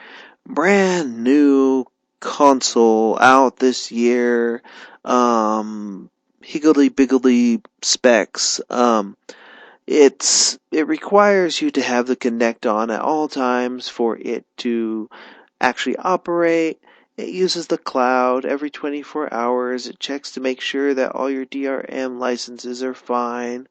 brand new console out this year. Higgledy-biggledy specs. It requires you to have the Kinect on at all times for it to actually operate. It uses the cloud every 24 hours. It checks to make sure that all your DRM licenses are fine.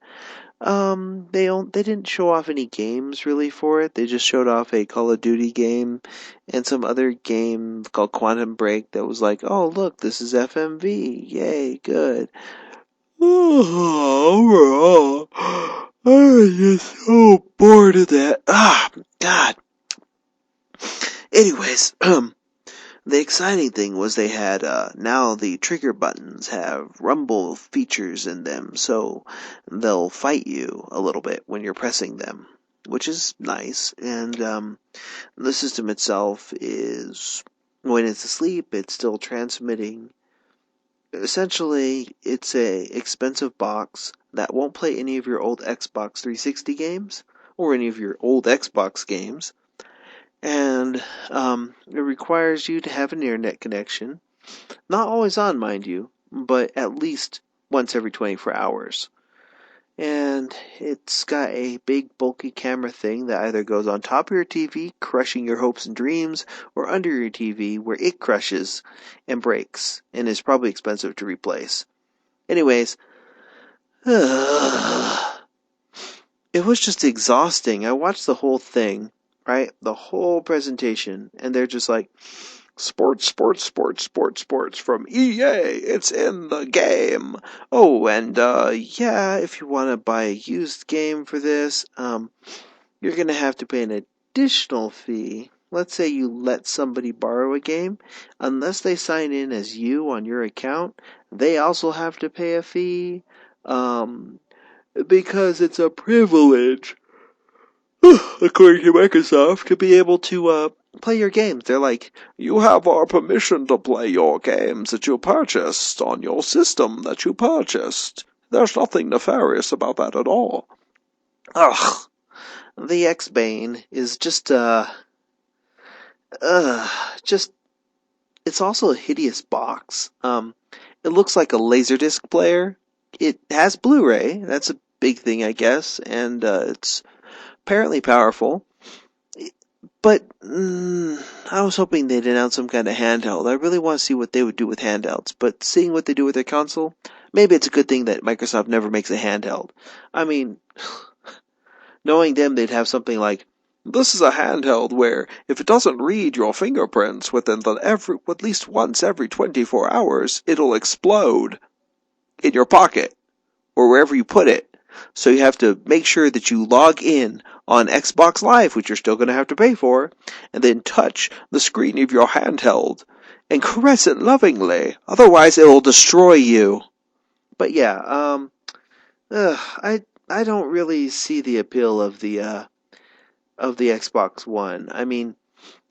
They didn't show off any games really for it. They just showed off a Call of Duty game and some other game called Quantum Break that was like, oh look, this is FMV. Yay, good. Overall, I'm just so bored of that. God. Anyways, the exciting thing was they had, now the trigger buttons have rumble features in them, so they'll fight you a little bit when you're pressing them, which is nice. And, the system itself is, when it's asleep, it's still transmitting. Essentially, it's a expensive box that won't play any of your old Xbox 360 games, or any of your old Xbox games. And it requires you to have an internet connection. Not always on, mind you, but at least once every 24 hours. And it's got a big bulky camera thing that either goes on top of your TV, crushing your hopes and dreams, or under your TV where it crushes and breaks and is probably expensive to replace. Anyways, it was just exhausting. I watched the whole thing, right? The whole presentation, and they're just like, sports from EA. It's in the game. Oh, and yeah, if you want to buy a used game for this, you're going to have to pay an additional fee. Let's say you let somebody borrow a game. Unless they sign in as you on your account, they also have to pay a fee, because it's a privilege, according to Microsoft, to be able to play your games. They're like, you have our permission to play your games that you purchased on your system that you purchased. There's nothing nefarious about that at all. Ugh. The X-Bane is just, it's also a hideous box. It looks like a Laserdisc player. It has Blu-ray. That's a big thing, I guess, and it's apparently powerful. But I was hoping they'd announce some kind of handheld. I really want to see what they would do with handhelds. But seeing what they do with their console, maybe it's a good thing that Microsoft never makes a handheld. I mean, knowing them, they'd have something like, this is a handheld where if it doesn't read your fingerprints at least once every 24 hours, it'll explode in your pocket or wherever you put it. So you have to make sure that you log in on Xbox Live, which you're still going to have to pay for, and then touch the screen of your handheld and caress it lovingly. Otherwise, it will destroy you. But yeah, I don't really see the appeal of the Xbox One. I mean,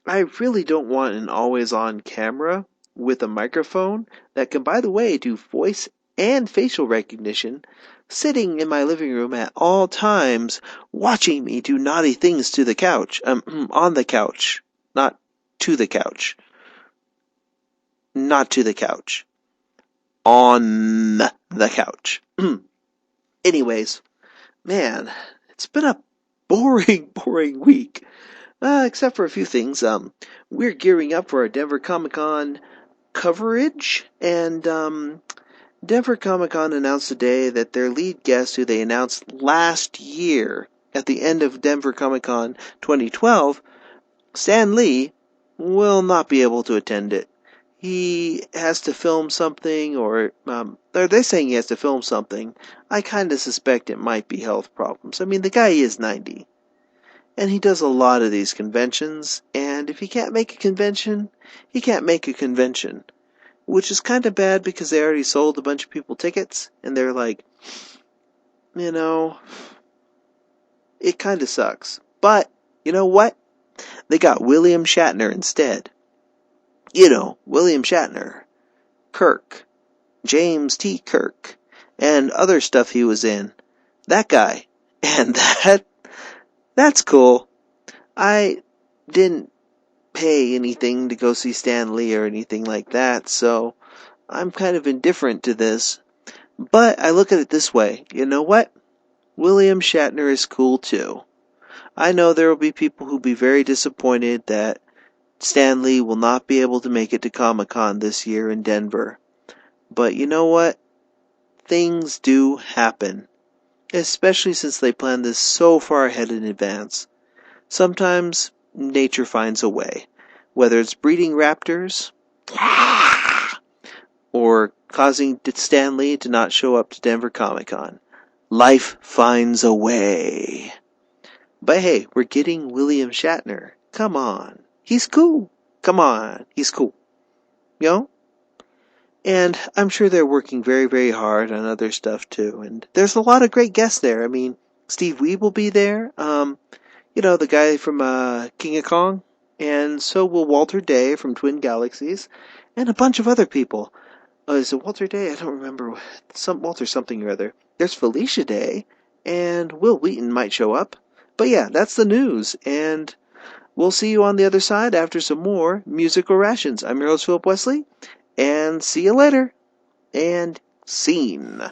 I really don't want an always-on camera with a microphone that can, by the way, do voice and facial recognition, sitting in my living room at all times, watching me do naughty things to the couch. On the couch. Not to the couch. Not to the couch. On the couch. Anyways, man, it's been a boring week. Except for a few things. We're gearing up for our Denver Comic-Con coverage, and Denver Comic-Con announced today that their lead guest, who they announced last year at the end of Denver Comic-Con 2012, Stan Lee, will not be able to attend it. He has to film something, or they're saying he has to film something. I kind of suspect it might be health problems. I mean, the guy is 90. And he does a lot of these conventions, and if he can't make a convention, he can't make a convention. Which is kind of bad because they already sold a bunch of people tickets, and they're like, it kind of sucks. But, you know what? They got William Shatner instead. William Shatner, Kirk, James T. Kirk, and other stuff he was in. That guy. And that's cool. I didn't pay anything to go see Stan Lee or anything like that, so I'm kind of indifferent to this. But I look at it this way. You know what? William Shatner is cool too. I know there will be people who'll be very disappointed that Stan Lee will not be able to make it to Comic-Con this year in Denver. But you know what? Things do happen. Especially since they planned this so far ahead in advance. Sometimes nature finds a way. Whether it's breeding raptors, or causing Stan Lee to not show up to Denver Comic-Con. Life finds a way. But hey, we're getting William Shatner. Come on. He's cool. Come on. He's cool. And I'm sure they're working very, very hard on other stuff too. And there's a lot of great guests there. I mean, Steve Wiebe will be there. The guy from King of Kong. And so will Walter Day from Twin Galaxies. And a bunch of other people. Is it Walter Day? I don't remember. Walter something or other. There's Felicia Day. And Will Wheaton might show up. But yeah, that's the news. And we'll see you on the other side after some more musical rations. I'm your host, Philip Wesley. And see you later. And scene.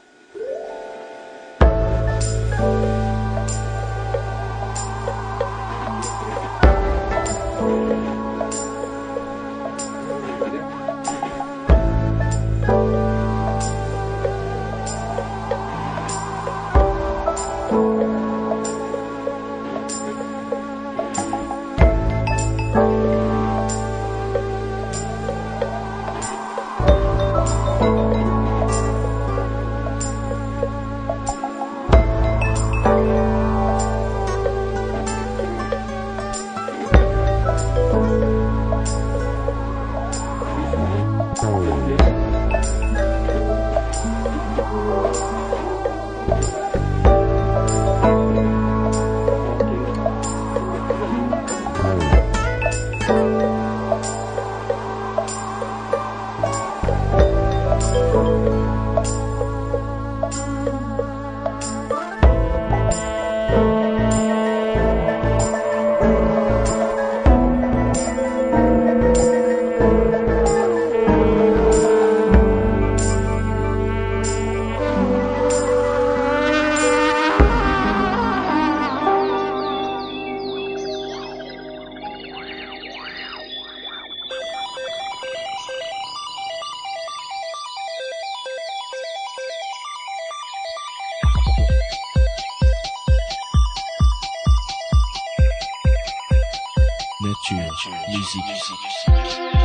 culture, musique.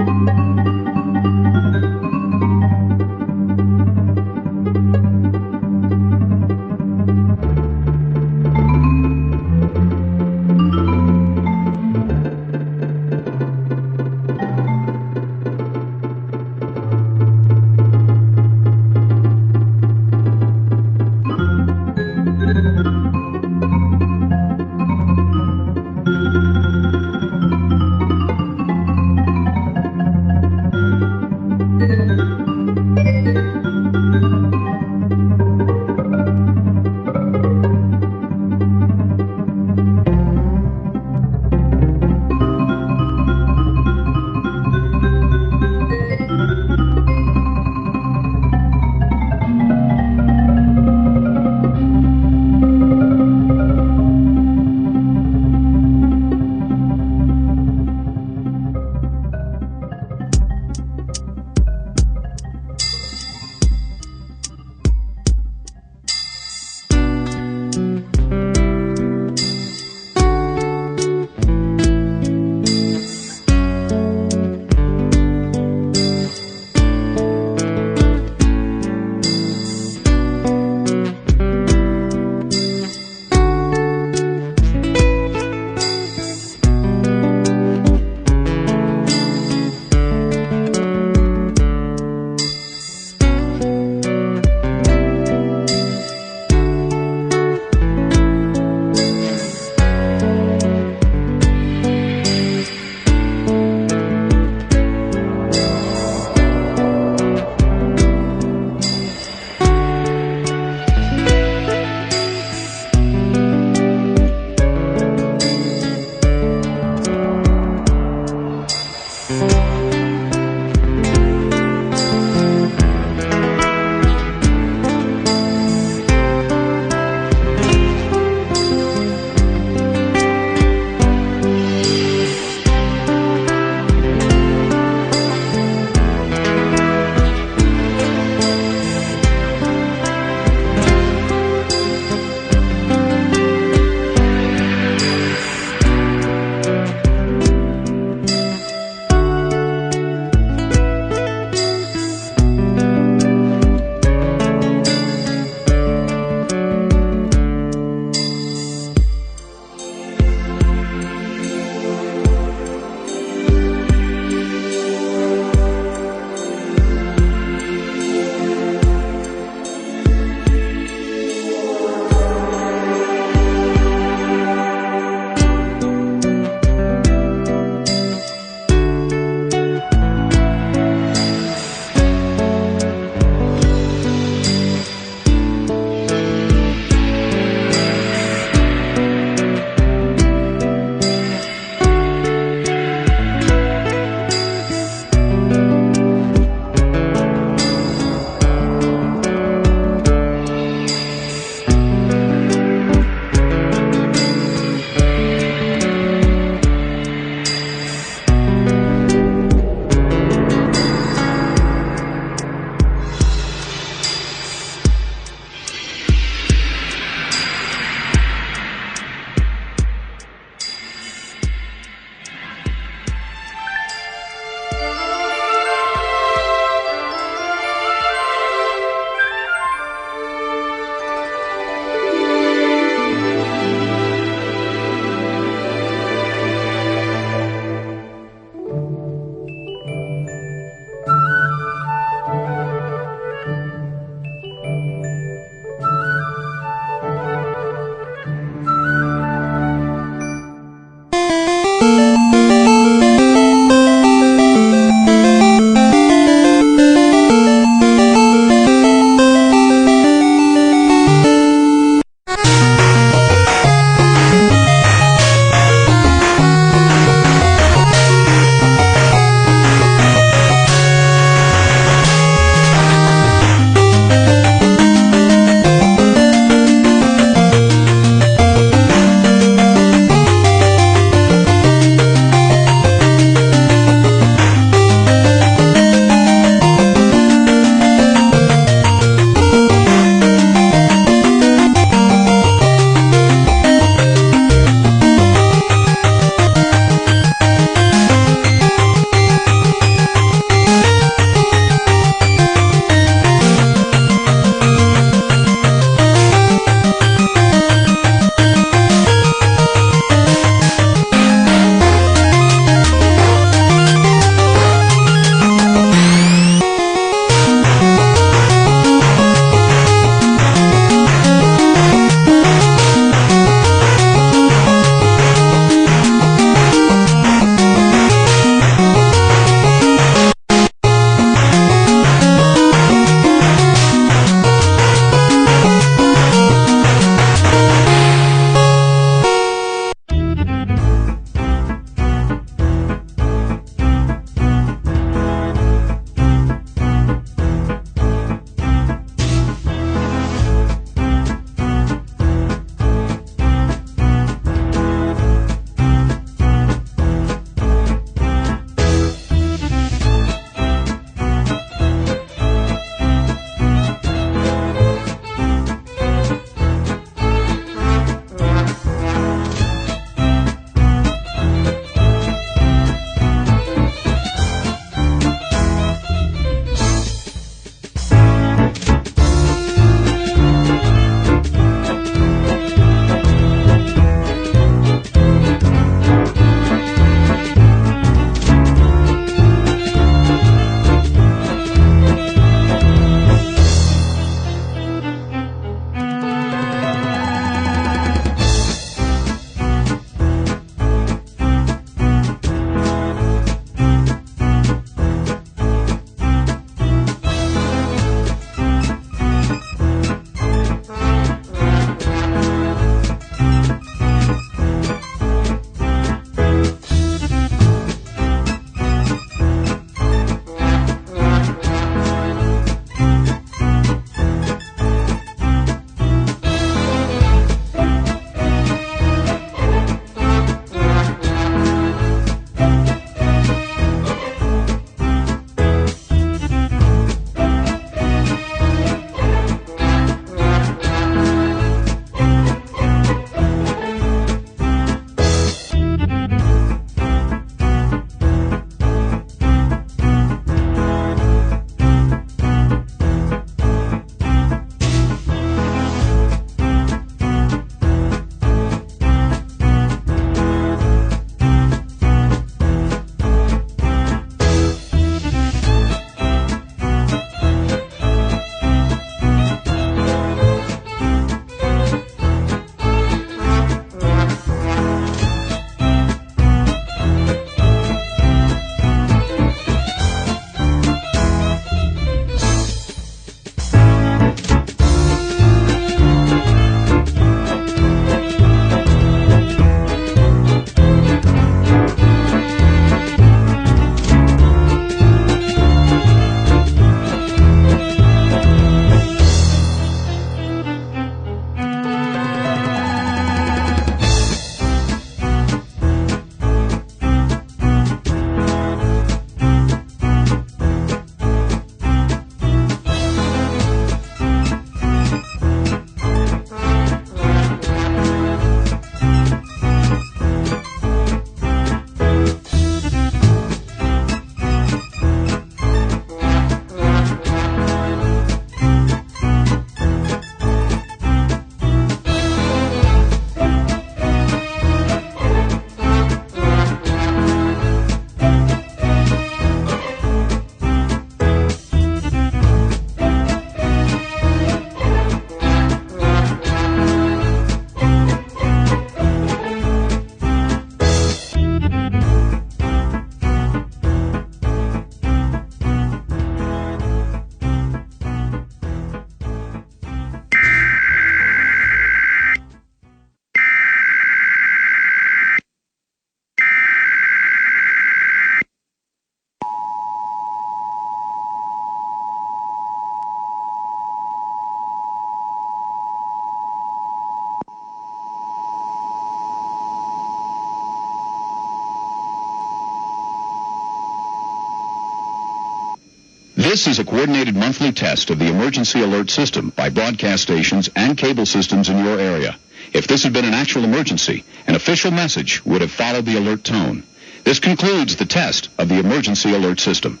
This is a coordinated monthly test of the emergency alert system by broadcast stations and cable systems in your area. If this had been an actual emergency, an official message would have followed the alert tone. This concludes the test of the emergency alert system.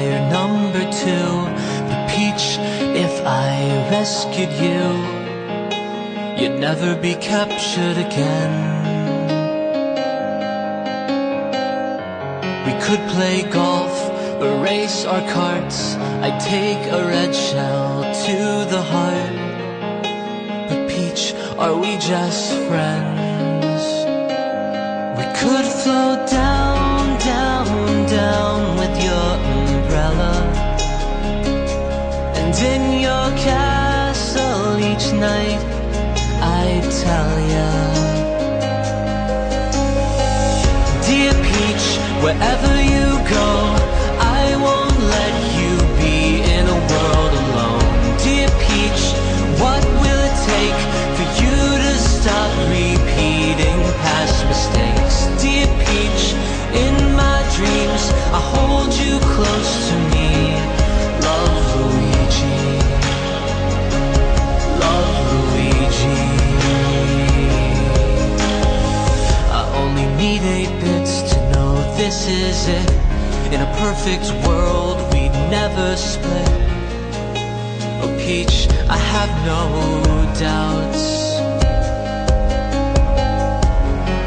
fire number 2. The peach, if I rescued you, you'd never be captured again. We could play golf or race our carts. I'd take a red shell to the heart. But Peach, are we just friends? We could float down, down, down with your umbrella, and in your castle each night I'd tell ya, dear Peach, wherever you go, I won't let you be in a world alone. Dear Peach, what will it take for you to stop repeating past mistakes? Dear Peach, in my dreams I hold you close to me. Love, Luigi. Love, Luigi. I only need 8 bits to know this is it. In a perfect world we'd never split. Oh Peach, I have no doubts.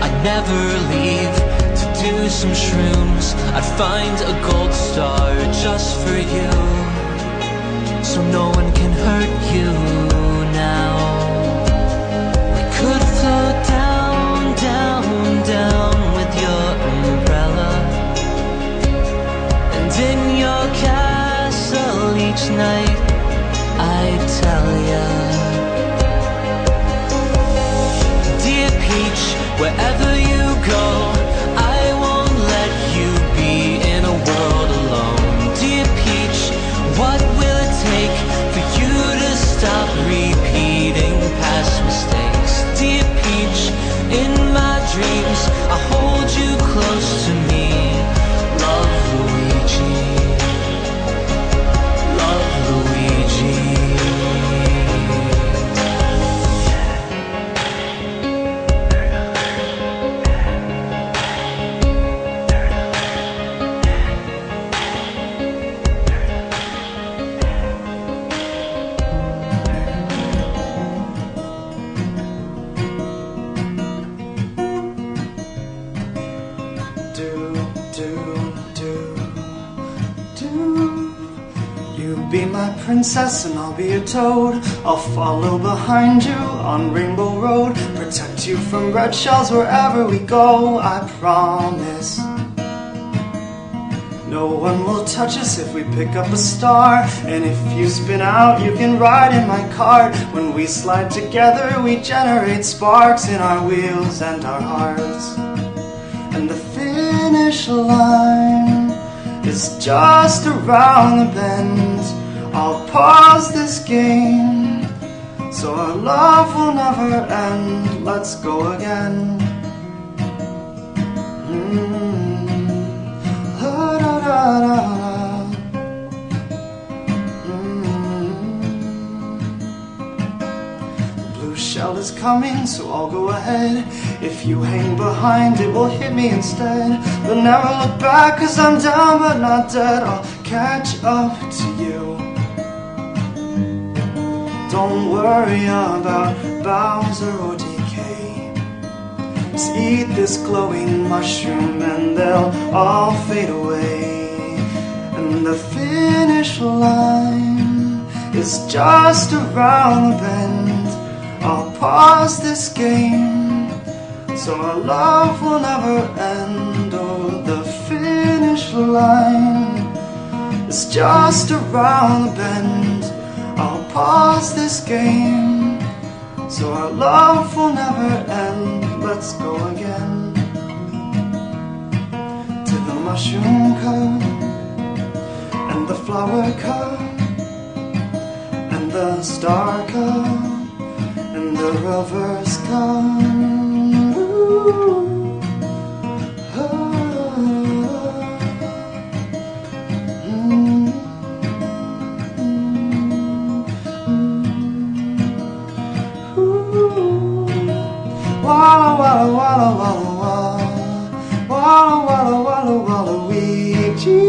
I'd never leave to do some shrooms. I'd find a gold star just for you, so no one can hurt you now. We could float down, down, down with your umbrella, and in your castle each night I'd tell ya, dear Peach, wherever you go, I won't let you be in a world alone. Dear Peach, what will it take for you to stop repeating past mistakes? Dear Peach, in my dreams I hold you close to me. Love, Luigi. Love, Luigi. Be my princess and I'll be your toad. I'll follow behind you on Rainbow Road, protect you from red shells wherever we go, I promise. No one will touch us if we pick up a star, and if you spin out you can ride in my car. When we slide together we generate sparks in our wheels and our hearts. And the finish line is just around the bend. I'll pause this game so our love will never end. Let's go again. La, da, da, da, da. The blue shell is coming, so I'll go ahead. If you hang behind, it will hit me instead. But never look back, 'cause I'm down but not dead. I'll catch up to you. Don't worry about Bowser or decay. Just eat this glowing mushroom and they'll all fade away. And the finish line is just around the bend. I'll pause this game so our love will never end. Oh, the finish line is just around the bend. I'll pause this game so our love will never end. Let's go again. To the mushroom cup and the flower cup and the star cup and the reverse cup. Ooh. Walla walla walla walla walla walla walla walla Luigi.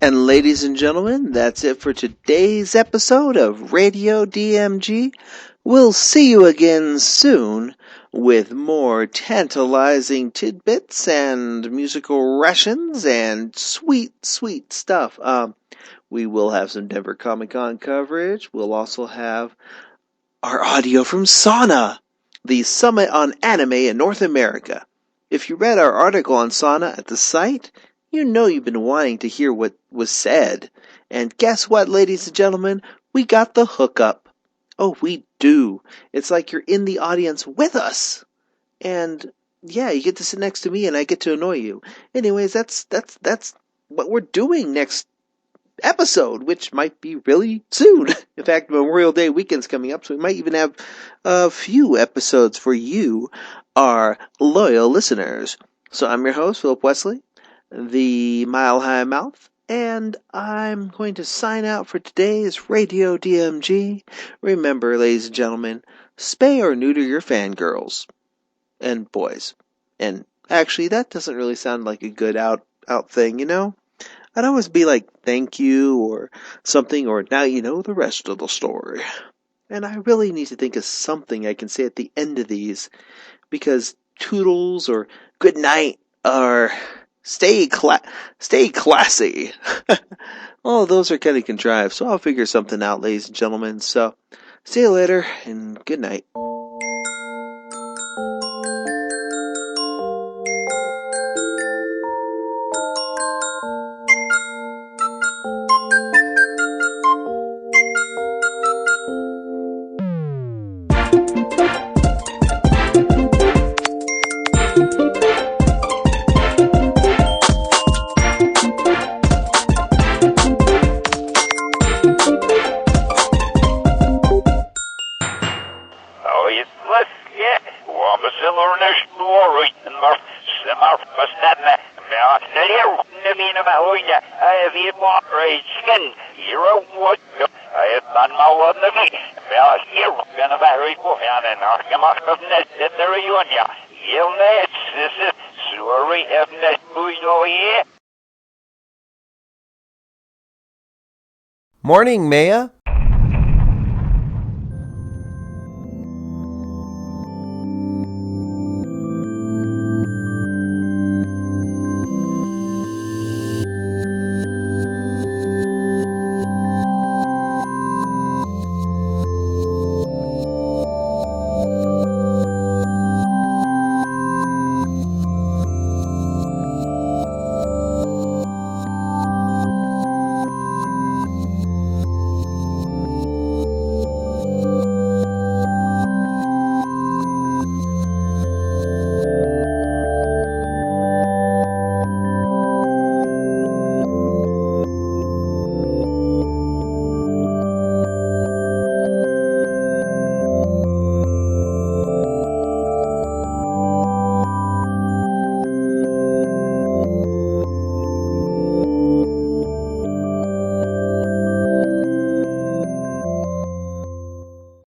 And ladies and gentlemen, that's it for today's episode of Radio DMG. We'll see you again soon with more tantalizing tidbits and musical rations and sweet, sweet stuff. We will have some Denver Comic Con coverage. We'll also have our audio from Sauna, the Summit on Anime in North America. If you read our article on Sauna at the site, you know you've been wanting to hear what was said. And guess what, ladies and gentlemen? We got the hookup. Oh, we do. It's like you're in the audience with us. And yeah, you get to sit next to me and I get to annoy you. Anyways, that's what we're doing next episode, which might be really soon. In fact, Memorial Day weekend's coming up, so we might even have a few episodes for you, our loyal listeners. So I'm your host, Philip Wesley, the Mile High Mouth, and I'm going to sign out for today's Radio DMG. Remember, ladies and gentlemen, spay or neuter your fangirls and boys. And actually, that doesn't really sound like a good out thing, you know? I'd always be like, thank you, or something, or now you know the rest of the story. And I really need to think of something I can say at the end of these, because toodles or good night or stay classy. All those are kind of contrived, so I'll figure something out, ladies and gentlemen. So, see you later, and good night. Morning, Maya.